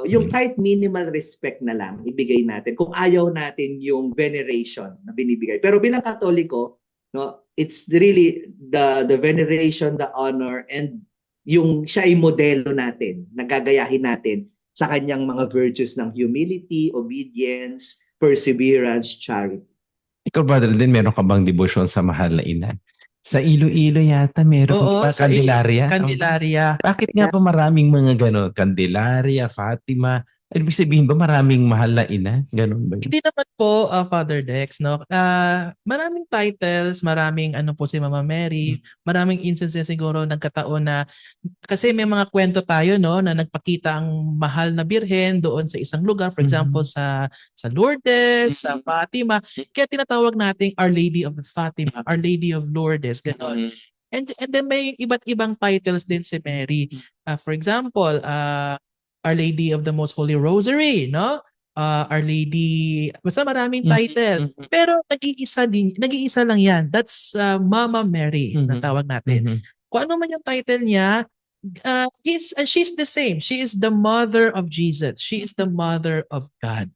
Yung kahit minimal respect na lang ibigay natin kung ayaw natin yung veneration na binibigay. Pero bilang Katoliko, it's really the veneration, the honor, and yung siya ay modelo natin, nagagayahin natin sa kanyang mga virtues ng humility, obedience, perseverance, charity. Ikaw, Brother, din meron ka bang devotion sa mahal na ina? Sa Iloilo yata meron pa Candelaria. Candelaria. Bakit nga pa maraming mga gano'n? Candelaria, Fatima. Ibig sabihin ba maraming mahal na ina? Ganun ba? Hindi naman po, Father Dex, maraming titles, maraming po si Mama Mary, maraming instances siguro nagkataon na kasi may mga kwento tayo na nagpakita ang mahal na Birhen doon sa isang lugar, for example sa Lourdes, sa Fatima. Kaya tinatawag nating Our Lady of Fatima, Our Lady of Lourdes, gano'n. And then may iba't ibang titles din si Mary. For example, Our Lady of the Most Holy Rosary, Our Lady, basta maraming title. Pero nag-iisa lang yan. That's Mama Mary, na tawag natin. Kung ano man yung title niya, she's the same. She is the mother of Jesus. She is the mother of God.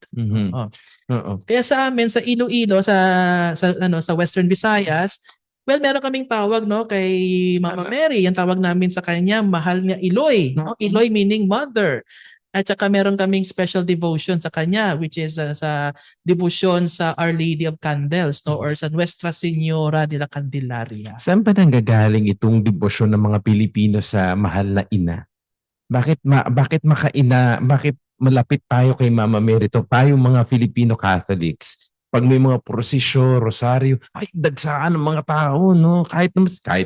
Kaya sa amin, sa Iloilo, sa Western Visayas, well, meron kaming tawag kay Mama Mary. Yung tawag namin sa kanya, mahal niya Iloy. Iloy meaning mother. At saka meron kaming special devotion sa kanya, which is sa devotion sa Our Lady of Candles, or sa Nuestra Señora de la Candelaria. Saan ba nanggagaling itong devotion ng mga Pilipino sa mahal na ina? Bakit malapit tayo kay Mama Mary? Tayo mga Filipino Catholics. Pag may mga prosesyo, rosaryo, ay dagsaan ng mga tao, kahit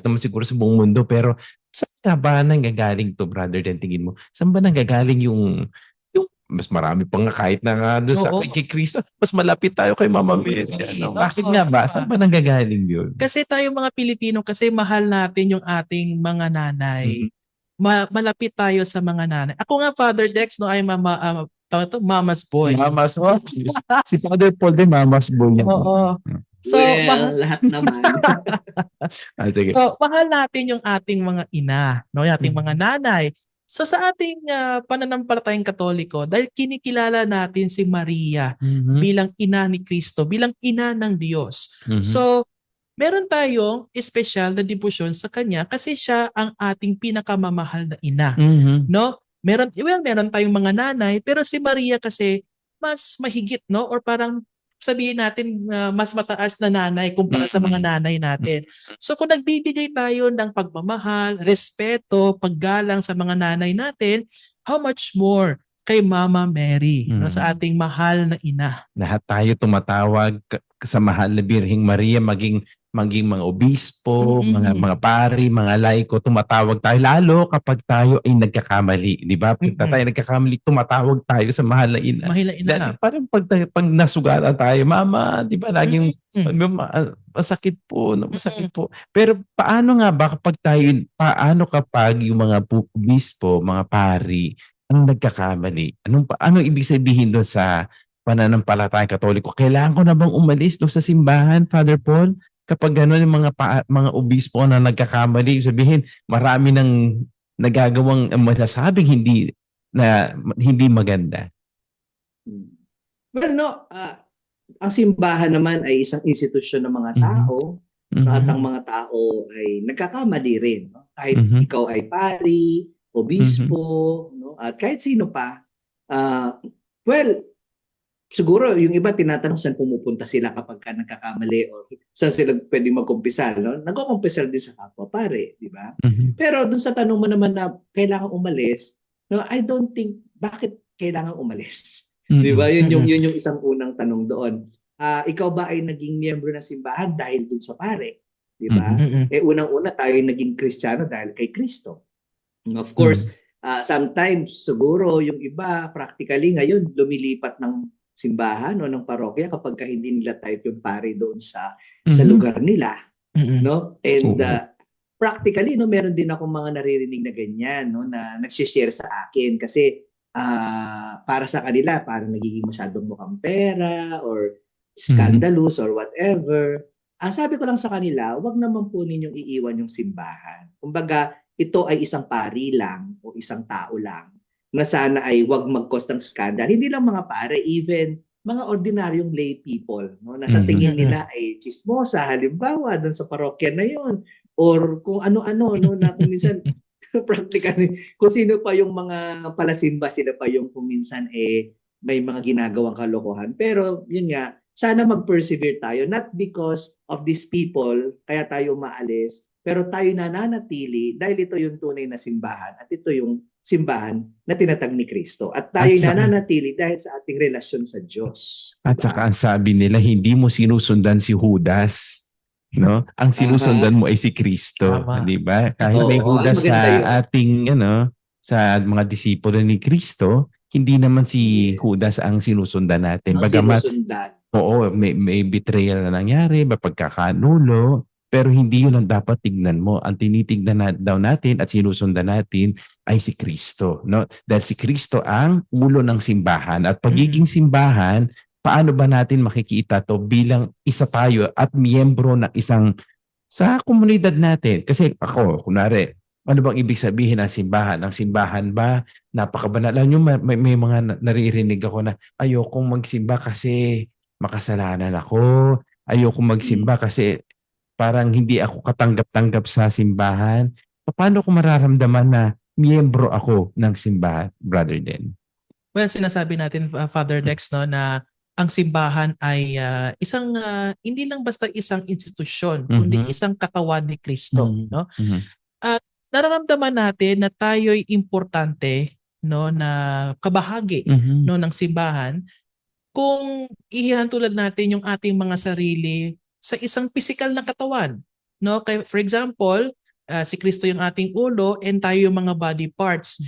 naman siguro sa buong mundo, pero saan ba nanggagaling to, Brother Den? Tingin mo, saan ba nanggagaling yung mas marami pa nga kahit na nga doon sa kay Kristo, mas malapit tayo kay Mama Mary. Bakit nga ba? Saan ba nanggagaling yun? Kasi tayo mga Pilipino, kasi mahal natin yung ating mga nanay. Malapit tayo sa mga nanay. Ako nga, Father Dex, ay Mama's boy. Mama's boy. Si Father Paul din, Mama's boy. Oo. So, Well, lahat naman. Sige. So, mahal natin yung ating mga ina, no? Yung ating mga Mhm. nanay. So, sa ating pananampalatayang Katoliko, dahil kinikilala natin si Maria Mhm. bilang ina ni Kristo, bilang ina ng Diyos. Mhm. So, meron tayong espesyal na debosyon sa kanya kasi siya ang ating pinakamamahal na ina, Mhm. no? Meron tayong mga nanay, pero si Maria kasi mas mahigit, no? Or parang sabihin natin mas mataas na nanay kumpara sa mga nanay natin. So kung nagbibigay tayo ng pagmamahal, respeto, paggalang sa mga nanay natin, how much more kay Mama Mary, no, sa ating mahal na ina. Lahat tayo tumatawag sa mahal na Birheng Maria, maging mga obispo, mga pari, mga laiko, tumatawag tayo lalo kapag tayo ay nagkakamali, di ba? Pag tayo nagkakamali, tumatawag tayo sa mahal na ina. Mahal na ina. Dahil parang pag nasugatan tayo, mama, di ba laging masakit po, no? Masakit po. Pero paano kapag yung mga obispo, mga pari, ang nagkakamali? Anong ibig sabihin doon sa pananampalatayang Katoliko? Kailangan ko na bang umalis doon sa simbahan, Father Paul? Kapag gano'n yung mga obispo na nagkakamali, sabihin marami nang nagagawang masasabing hindi maganda. Well, no, ang simbahan naman ay isang institusyon ng mga tao, at ang mga tao ay nagkakamali rin, no? Kahit ikaw ay pari, obispo, no? At kahit sino pa. Well, siguro yung iba tinatanong saan pumupunta sila kapag nagkakamali o saan sila pwedeng magkumpisal, no? Nagkukumpisal din sa kapwa pare, di ba? Pero dun sa tanong mo naman na kailangan umalis, no, I don't think bakit kailangan umalis. Di ba? Yun yung isang unang tanong doon. Ikaw ba ay naging miyembro ng simbahan dahil dun sa pare? Di ba? Unang-una tayo naging Kristiyano dahil kay Kristo. Of course, sometimes siguro yung iba practically ngayon lumilipat ng simbahan o ng parokya kapag hindi nila type yung pare doon sa lugar nila, no? And practically, no, meron din ako mga naririnig na ganyan, no, na nagsi-share sa akin kasi para sa kanila parang nagiging masyadong mukhang pera or scandalous or whatever. Sabi ko lang sa kanila, wag naman po ninyong iiwan yung simbahan. Kumbaga, ito ay isang pari lang o isang tao lang na sana ay wag mag-cause ng scandal. Hindi lang mga pare, even mga ordinaryong lay people, no, na sa tingin nila ay chismosa, halimbawa doon sa parokya na yon, or kung ano-ano, no, na kung minsan practically kung sino pa yung mga palasimba, sila pa yung kung minsan may mga ginagawang kalokohan. Pero yun nga, sana mag-persevere tayo, not because of these people kaya tayo maalis, pero tayo nananatili dahil ito yung tunay na simbahan at ito yung simbahan na tinatag ni Kristo. At tayo nananatili dahil sa ating relasyon sa Diyos. At saka ang sabi nila, hindi mo sinusundan si Judas, no? Ang sinusundan mo ay si Kristo, di ba? Kahit may Judas sa ating sa mga disipulo ni Kristo, hindi naman si Judas ang sinusundan natin. Bagamat may betrayal na nangyari, may pagkakanulo, pero hindi yun ang dapat tignan mo. Ang tinitignan daw natin at sinusundan natin ay si Kristo, no? Dahil si Kristo ang ulo ng simbahan at pagiging simbahan, paano ba natin makikita to bilang isa tayo at miyembro ng isang sa komunidad natin? Kasi ako, kunwari, ano bang ibig sabihin ng simbahan? Ang simbahan ba napakabanal? Alam nyo, may mga naririnig ako na ayokong magsimba kasi makasalanan ako. Ayokong magsimba kasi parang hindi ako katanggap-tanggap sa simbahan. Paano ko mararamdaman na miyembro ako ng simbahan, Brother Den? Well, sinasabi natin, Father Dex, no, na ang simbahan ay isang hindi lang basta isang institusyon, kundi isang katawan ni Kristo, no? At nararamdaman natin na tayo'y importante, no, na kabahagi no ng simbahan kung ihahantulad natin yung ating mga sarili sa isang physical na katawan, no? For example, si Kristo yung ating ulo and tayo yung mga body parts.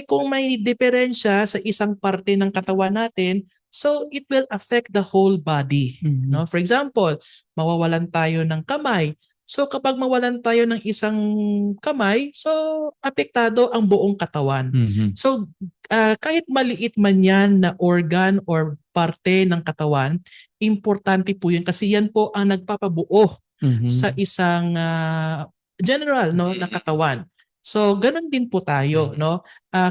Kung may diferensya sa isang parte ng katawan natin, so it will affect the whole body, no? For example, mawawalan tayo ng kamay. So kapag mawalan tayo ng isang kamay, so apektado ang buong katawan. So kahit maliit man yan na organ or parte ng katawan, importante po yun kasi yan po ang nagpapabuo sa isang general no na katawan. So ganun din po tayo no.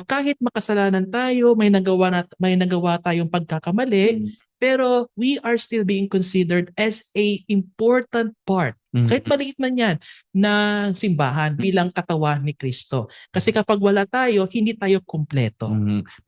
Kahit makasalanan tayo, may nagawa tayong pagkakamali, pero we are still being considered as a important part. Kahit maliit man yan ng simbahan bilang katawan ni Kristo. Kasi kapag wala tayo, hindi tayo kumpleto.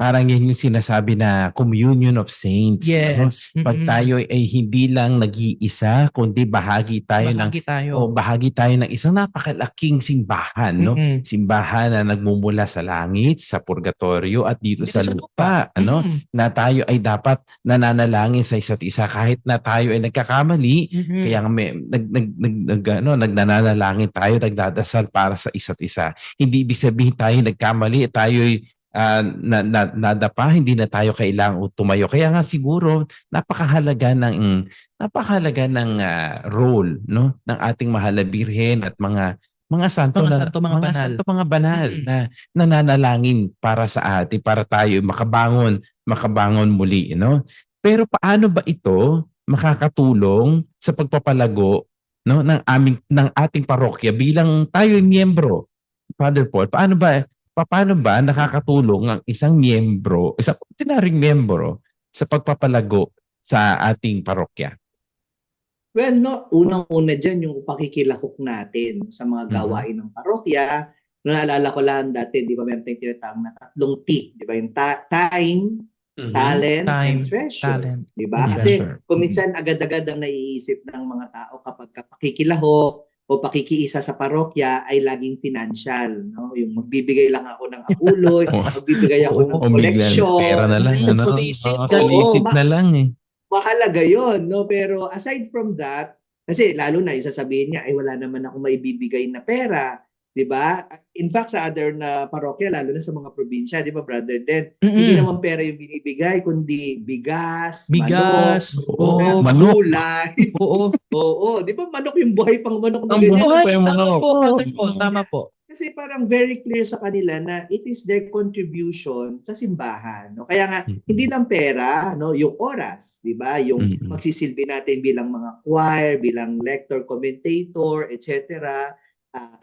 Parang yan yung sinasabi na communion of saints. No? Yes. Pag tayo ay hindi lang nag-iisa, kundi bahagi tayo ng isang napakalaking simbahan, no? Simbahan na nagmumula sa langit, sa purgatorio at dito sa lupa, ano? Na tayo ay dapat nananalangin sa isa't isa kahit na tayo ay nagkakamali, kaya nagnanalangin tayo, nagdadasal para sa isa't isa. Hindi ibig sabihin tayo nagkamali, tayo'y nadapa, hindi na tayo kailangang tumayo. Kaya nga siguro napakahalaga ng role, no, ng ating mahal na birhen at mga santo, mga banal na nananalangin para sa atin, para tayo makabangon muli, no? Pero paano ba ito makakatulong sa pagpapalago, no, ng ating parokya bilang tayo miyembro? Father Paul, paano ba nakakatulong ang isang ordinaryong miyembro sa pagpapalago sa ating parokya? Well, no, unang-una dyan yung pakikilahok natin sa mga gawain ng parokya. Naalala ko lang dati, di ba, meron tayong tinatawag na 3 T, di ba? Yung time, talent, and treasure. Di ba? Kasi kung minsan agad-agad ang naiisip ng mga tao kapag pakikilahok o pakikiisa sa parokya ay laging financial, no? Yung magbibigay lang ako ng akuloy, magbibigay ako ng collection, pera na lang, solicit na lang eh. Mahalaga 'yon, no? Pero aside from that, kasi lalo na yung sasabihin niya ay wala naman ako maibibigay na pera, 'di ba? In fact, sa other na parokya, lalo na sa mga probinsya, 'di ba, Brother Den, hindi naman pera yung binibigay kundi bigas, manok, gulay. Oo, 'di ba, manok yung buhay pang manok na ganyan. Tama po. Kasi parang very clear sa kanila na it is their contribution sa simbahan, no? Kaya nga hindi lang pera, no, yung oras, 'di ba? Yung magsisilbi natin bilang mga choir, bilang lector, commentator, etc.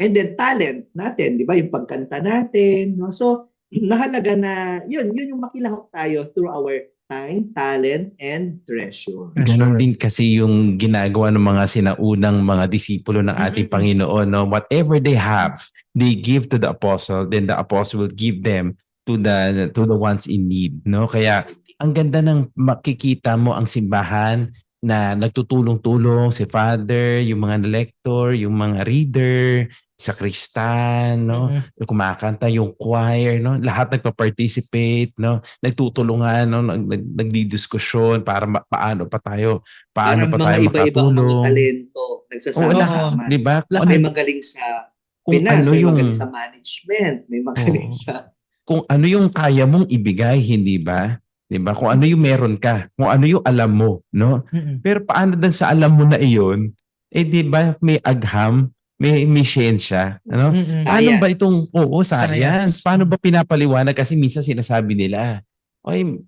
And then talent natin, 'di ba? Yung pagkanta natin, no? So, mahalaga na 'yun yung makilahok tayo through our time, talent, and treasure. Ganon din kasi yung ginagawa ng mga sinaunang mga disipulo ng ating Panginoon, no? Whatever they have, they give to the apostle, then the apostle will give them to the ones in need, no? Kaya ang ganda ng makikita mo ang simbahan na nagtutulong-tulong si Father, yung mga lector, yung mga reader, sakristan, no? Kumakanta yung choir, no? Lahat nagpa-participate, no? Nagtutulungan, no? Nagdidiskusyon para paano pa tayo makatulong. Iba-ibang mga talento nagsasama-sama. Di ba? May magaling sa finance, may magaling sa management, may magaling sa kung ano yung kaya mong ibigay, hindi ba? 'Di ba? Kung ano yung meron ka, kung ano yung alam mo, no? Pero paano din sa alam mo na iyon? 'Di ba may agham, may siyensya, ano? Paano ba itong science? Paano ba pinapaliwanag? Kasi minsan sinasabi nila, oy,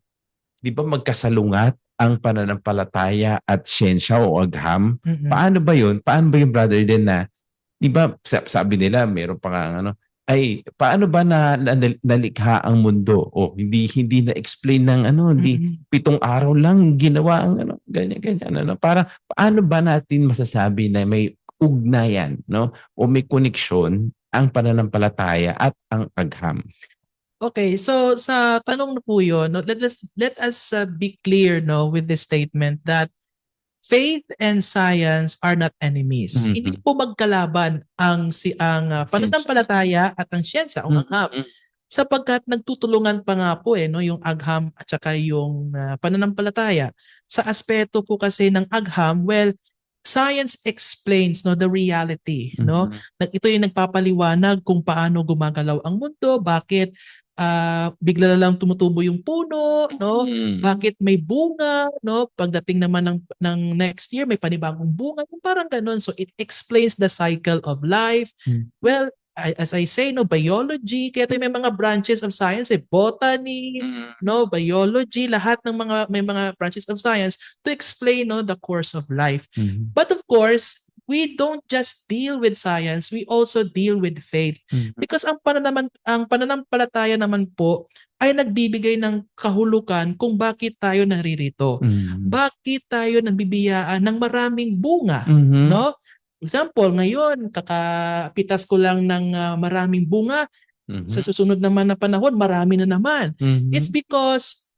'di ba magkasalungat ang pananampalataya at siyensya o agham? Paano ba 'yun? Paano ba yung brother din na 'di ba sabi nila meron pa nga ay paano ba nalikha ang mundo? Hindi na-explain ng hindi 7 araw lang ginawa ang ganyan. Para paano ba natin masasabi na may ugnayan, no? O may koneksyon ang pananampalataya at ang agham? Okay, so sa tanong na po yun, no, let us be clear, no, with this statement that faith and science are not enemies. Hindi po magkalaban ang pananampalataya at ang siyensa, ang agham. Sapagkat nagtutulungan pa nga po no, yung agham at saka yung pananampalataya. Sa aspeto po kasi ng agham, well, science explains no the reality, no? Ito yung nagpapaliwanag kung paano gumagalaw ang mundo, bakit bigla na lang tumutubo yung puno, no? Bakit may bunga, no? Pagdating naman ng next year may panibagong bunga, parang ganun. So it explains the cycle of life. Well, as I say, no, biology, kaya tayo may mga branches of science, botany, no, biology, lahat ng may mga branches of science to explain, no, the course of life. But of course, we don't just deal with science, we also deal with faith. Because ang pananampalataya naman po ay nagbibigay ng kahulugan kung bakit tayo naririto. Bakit tayo nabibiyaan ng maraming bunga, no? Example, ngayon, kakapitas ko lang ng maraming bunga. Sa susunod naman na panahon, marami na naman. It's because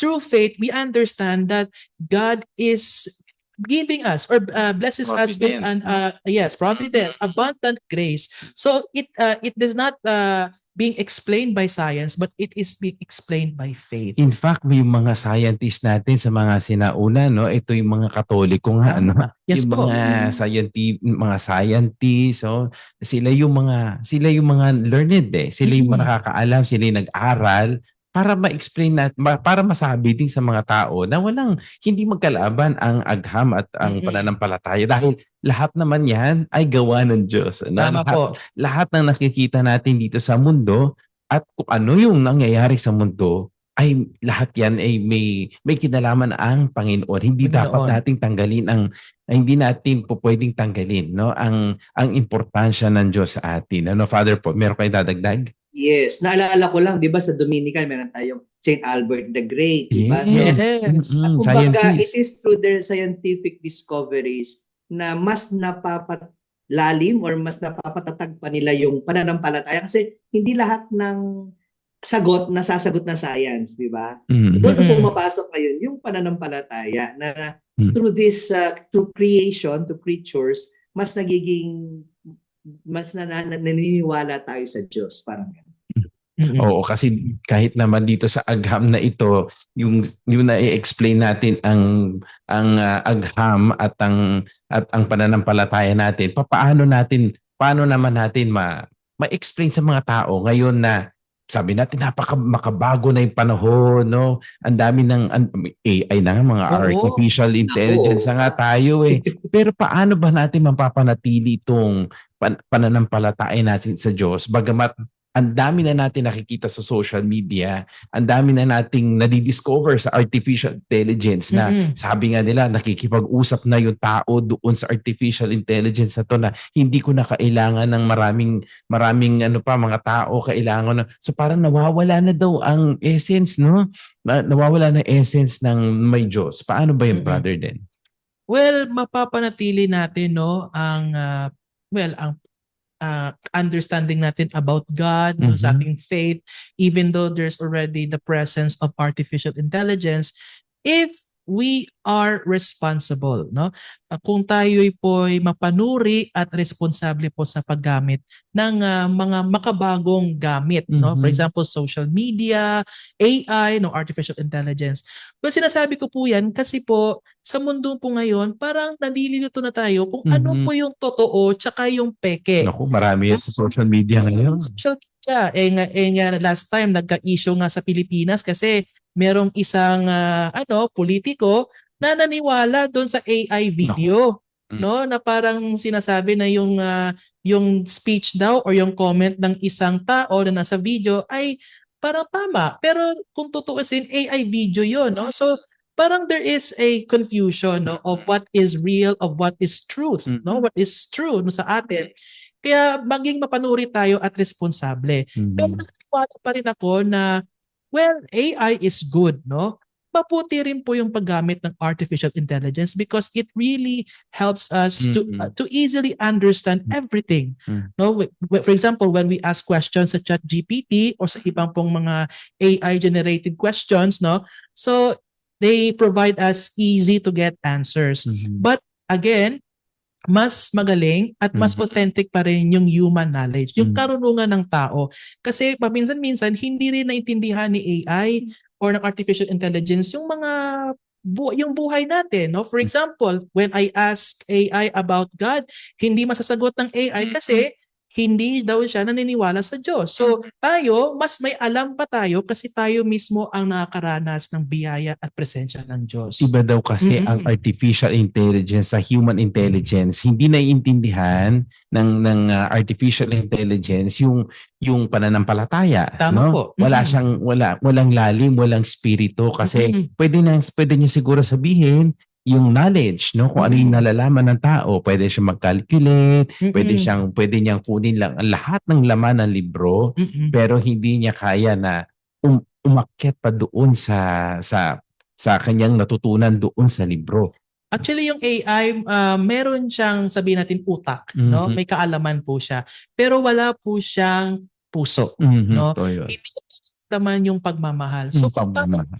through faith, we understand that God is giving us or blesses us with providence, abundant grace. So it does not being explained by science, but it is being explained by faith. In fact, may mga scientists natin sa mga sinauna, no? Ito yung mga Katoliko nga, ano? Yes yung po. mga scientists, so sila yung mga learned eh. Sila yung mga nakakaalam, sila yung nag-aral para ma-explain para masabi din sa mga tao na hindi magkalaban ang agham at ang pananampalataya dahil lahat naman yan ay gawa ng Diyos. Tama po. Lahat ng nakikita natin dito sa mundo at kung ano yung nangyayari sa mundo ay lahat yan ay may kinalaman ang Panginoon. Hindi dapat nating tanggalin hindi natin po pwedeng tanggalin, no, ang importansya ng Diyos sa atin. Ano, Father po, meron kayo dadagdag? Yes, naalala ko lang, 'di ba, sa Dominican meron tayong St. Albert the Great, 'di ba? So, kumbaga, it is through their scientific discoveries na mas napapalalim or mas napapatatag pa nila yung pananampalataya kasi hindi lahat ng sagot nasasagot na science, 'di ba? Doon pumapasok ngayon yung pananampalataya na through this through creation, to creatures, mas naniniwala tayo sa Diyos, parang ganun. Oo, kasi kahit naman dito sa agham na ito, yung na-explain natin ang agham at ang pananampalataya natin, paano naman natin ma-explain sa mga tao ngayon na sabi natin makabago na yung panahon, no? Ang dami ng AI na nga, mga artificial intelligence na nga tayo eh. Pero paano ba natin mapapanatili itong pananampalataya natin sa Diyos? Bagamat ang dami na natin nakikita sa social media, ang dami na nating nadidiscover sa artificial intelligence na sabi nga nila nakikipag-usap na yung tao doon sa artificial intelligence na to na hindi ko na kailangan ng maraming mga tao kailangan na. So parang nawawala na daw ang essence, no? Nawawala na essence ng may Diyos. Paano ba yung brother din? Well, mapapanatili natin, no, ang understanding natin about God, no, sa ating faith, even though there's already the presence of artificial intelligence, if we are responsible, no? Kung tayo'y po'y mapanuri at responsable po sa paggamit ng mga makabagong gamit, no? For example, social media, AI, no, artificial intelligence. Well, sinasabi ko po yan kasi po sa mundo po ngayon, parang nalilito na tayo kung ano po yung totoo tsaka yung peke. Naku, marami yan sa social media ngayon. Social media. Last time, nagka-issue nga sa Pilipinas kasi merong isang politiko na naniwala doon sa AI video, no, na parang sinasabi na yung speech daw or yung comment ng isang tao na nasa video ay parang tama, pero kung tutuusin AI video 'yon, no? So parang there is a confusion, no, of what is real, of what is truth, no, what is true, no, sa atin. Kaya maging mapanuri tayo at responsable. Pero naniniwala pa rin ako na AI is good, no? Mabuti rin po yung paggamit ng artificial intelligence because it really helps us to easily understand everything. No, for example, when we ask questions sa ChatGPT or sa ibang pong mga AI generated questions, no? So they provide us easy to get answers. But again, mas magaling at mas authentic pa rin yung human knowledge, yung karunungan ng tao. Kasi paminsan-minsan hindi rin naintindihan ni AI or ng artificial intelligence yung mga yung buhay natin, no? For example, when I ask AI about God, hindi masasagot ng AI kasi hindi daw siya naniniwala sa Diyos. So tayo, mas may alam pa tayo kasi tayo mismo ang nakakaranas ng biyaya at presensya ng Diyos. Iba daw kasi ang artificial intelligence sa human intelligence. Hindi naiintindihan ng artificial intelligence yung pananampalataya, Tama no? po. Walang lalim, walang spirito kasi pwede niya siguro sabihin yung knowledge, no, kung ano yung nalalaman ng tao. Pwede siyang mag-calculate, pwede niyang kunin lang ang lahat ng laman ng libro, pero hindi niya kaya na umakyat pa doon sa kanyang natutunan doon sa libro. Actually, yung AI, meron siyang, sabihin natin, utak, no? May kaalaman po siya. Pero wala po siyang puso, no? Hindi naman yung pagmamahal. So, kung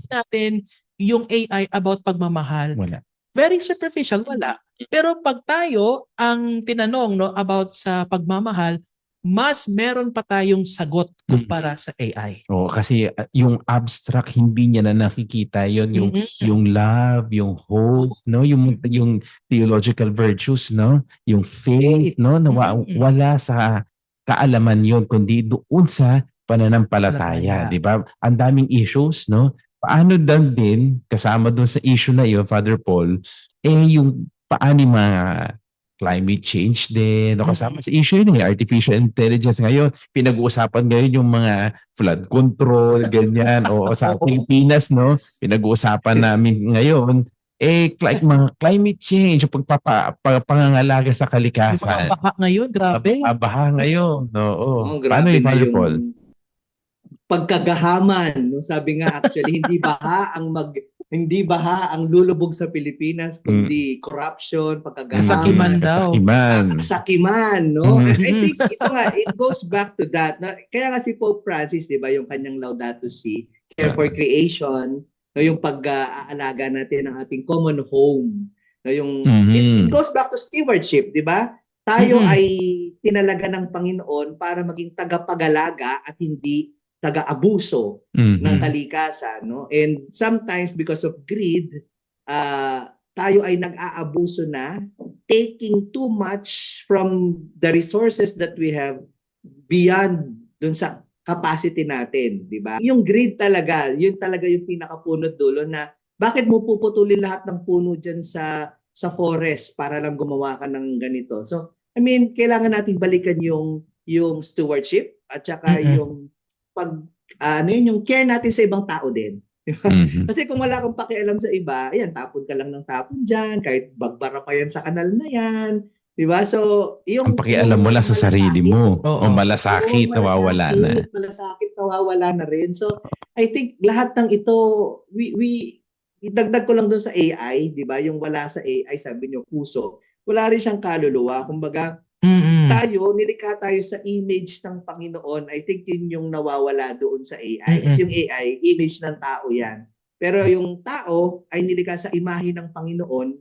natin yung AI about pagmamahal, wala. Very superficial, wala. Pero pag tayo ang tinanong, no, about sa pagmamahal, mas meron pa tayong sagot kumpara sa AI. Kasi yung abstract hindi niya na nakikita yon, yung love, yung hope, no, yung theological virtues, no, yung faith, no, wala sa kaalaman yon kundi doon sa pananampalataya, di ba? Ang daming issues, no? Paano daw din, kasama doon sa issue na yun, Father Paul, yung paano mga climate change din, kasama sa issue yun, artificial intelligence ngayon, pinag-uusapan ngayon yung mga flood control, ganyan, o sa Pilipinas, no, pinag-uusapan namin ngayon, like mga climate change, pangangalaga sa kalikasan. Yung mga baha ngayon, grabe. Baha ngayon, no. Paano yung Father Paul? Pagkagahaman, no? Sabi nga actually hindi baha ang lulubog sa Pilipinas kundi corruption, pagkagahaman, kasakiman, no? I think ito nga, it goes back to that. Kaya nga si Pope Francis, 'di ba, yung kanyang Laudato Si, care for creation, no, yung pag-aalaga natin ng ating common home, no, yung it goes back to stewardship, 'di ba? Tayo ay tinalaga ng Panginoon para maging tagapag-alaga at hindi taga-abuso ng kalikasan, no? And sometimes because of greed, tayo ay nag-aabuso na, taking too much from the resources that we have beyond dun sa capacity natin, di ba? Yung greed talaga, yun talaga yung pinakapunot dulo na bakit mo puputulin lahat ng puno dyan sa forest para lang gumawa ka ng ganito. So, I mean, kailangan natin balikan yung stewardship at saka yung yung care natin sa ibang tao din. Kasi kung wala kang pakialam sa iba, ayan, tapon ka lang ng tapon dyan, kahit bagbara pa yan sa kanal na yan. Diba? So, ang pakialam mo lang sa sarili mo. O malasakit, nawawala na. Malasakit, nawawala na rin. So, I think lahat ng ito, idagdag ko lang doon sa AI, di ba? Yung wala sa AI, sabi niyo, puso. Wala rin siyang kaluluwa. Kumbaga, nilikha tayo sa image ng Panginoon. I think yun yung nawawala doon sa AI. Kasi yung AI, image ng tao yan. Pero yung tao ay nilikha sa imahe ng Panginoon.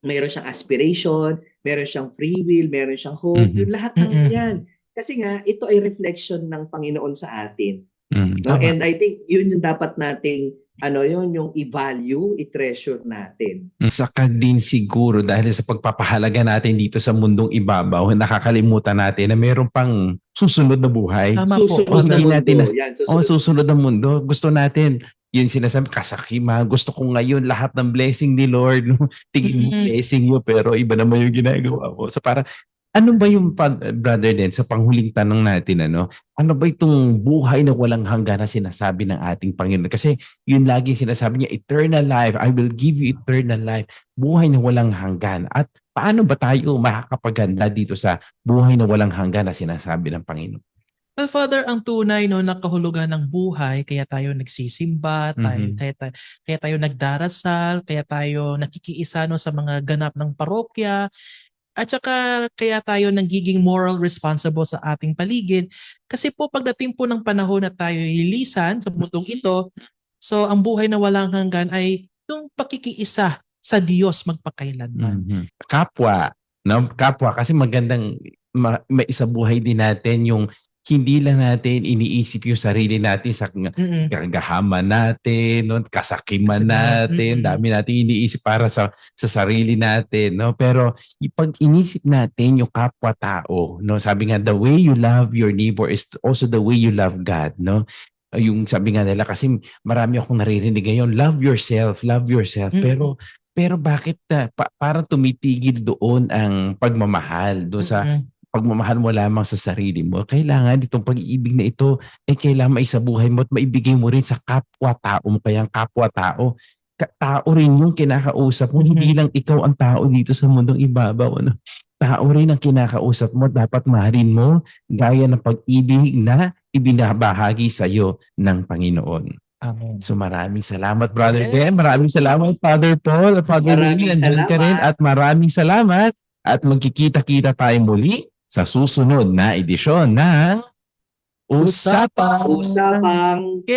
Mayroon siyang aspiration, meron siyang free will, meron siyang hope. Yung lahat ng yan. Kasi nga, ito ay reflection ng Panginoon sa atin. No? And I think yun yung dapat nating yung i-value, i-treasure natin. Saka din siguro dahil sa pagpapahalaga natin dito sa mundong ibabaw, nakakalimutan natin na meron pang susunod na buhay. Susunod na mundo. Gusto natin, yun sinasabi, kasakima. Gusto ko ngayon lahat ng blessing ni Lord. Tingin mo blessing yun, pero iba naman yung ginagawa ko. So parang, ano ba yung, brother din, sa panghuling tanong natin, ano ba itong buhay na walang hanggan na sinasabi ng ating Panginoon? Kasi yun lagi sinasabi niya, eternal life, I will give you eternal life. Buhay na walang hanggan. At paano ba tayo makakapaganda dito sa buhay na walang hanggan na sinasabi ng Panginoon? Well, Father, ang tunay na kahulugan ng buhay, kaya tayo nagsisimba, kaya tayo nagdarasal, kaya tayo nakikiisa sa mga ganap ng parokya, at saka kaya tayo nagiging moral responsible sa ating paligid. Kasi po pagdating po ng panahon na tayo hilisan sa mundong ito, so ang buhay na walang hanggan ay yung pakikiisa sa Diyos magpakailanman. Kapwa, no? Kapwa kasi magandang maisabuhay din natin yung hindi lang natin iniisip yung sarili natin sa kagahaman natin, no? Kasakiman natin, dami natin iniisip para sa sarili natin, no? Pero pag inisip natin yung kapwa-tao, no? Sabi nga, the way you love your neighbor is also the way you love God, no? Yung sabi nga nila, kasi marami akong naririnig ngayon, love yourself. Pero bakit parang tumitigil doon ang pagmamahal doon sa pagmamahal mo lamang sa sarili mo? Kailangan itong pag-iibig na ito ay kailangan maisabuhay mo at maibigay mo rin sa kapwa-tao mo. Kaya ang kapwa-tao, tao rin yung kinakausap mo. Hindi lang ikaw ang tao dito sa mundong ibabaw. Ano? Tao rin ang kinakausap mo. Dapat mahalin mo gaya ng pag-ibig na ibinabahagi sa iyo ng Panginoon. Amen. So maraming salamat, Brother Ben. Maraming salamat, Father Paul at Father Willie. Nandiyan ka rin at maraming salamat. At magkikita-kita tayo muli sa susunod na edisyon ng Usapang Usapang K.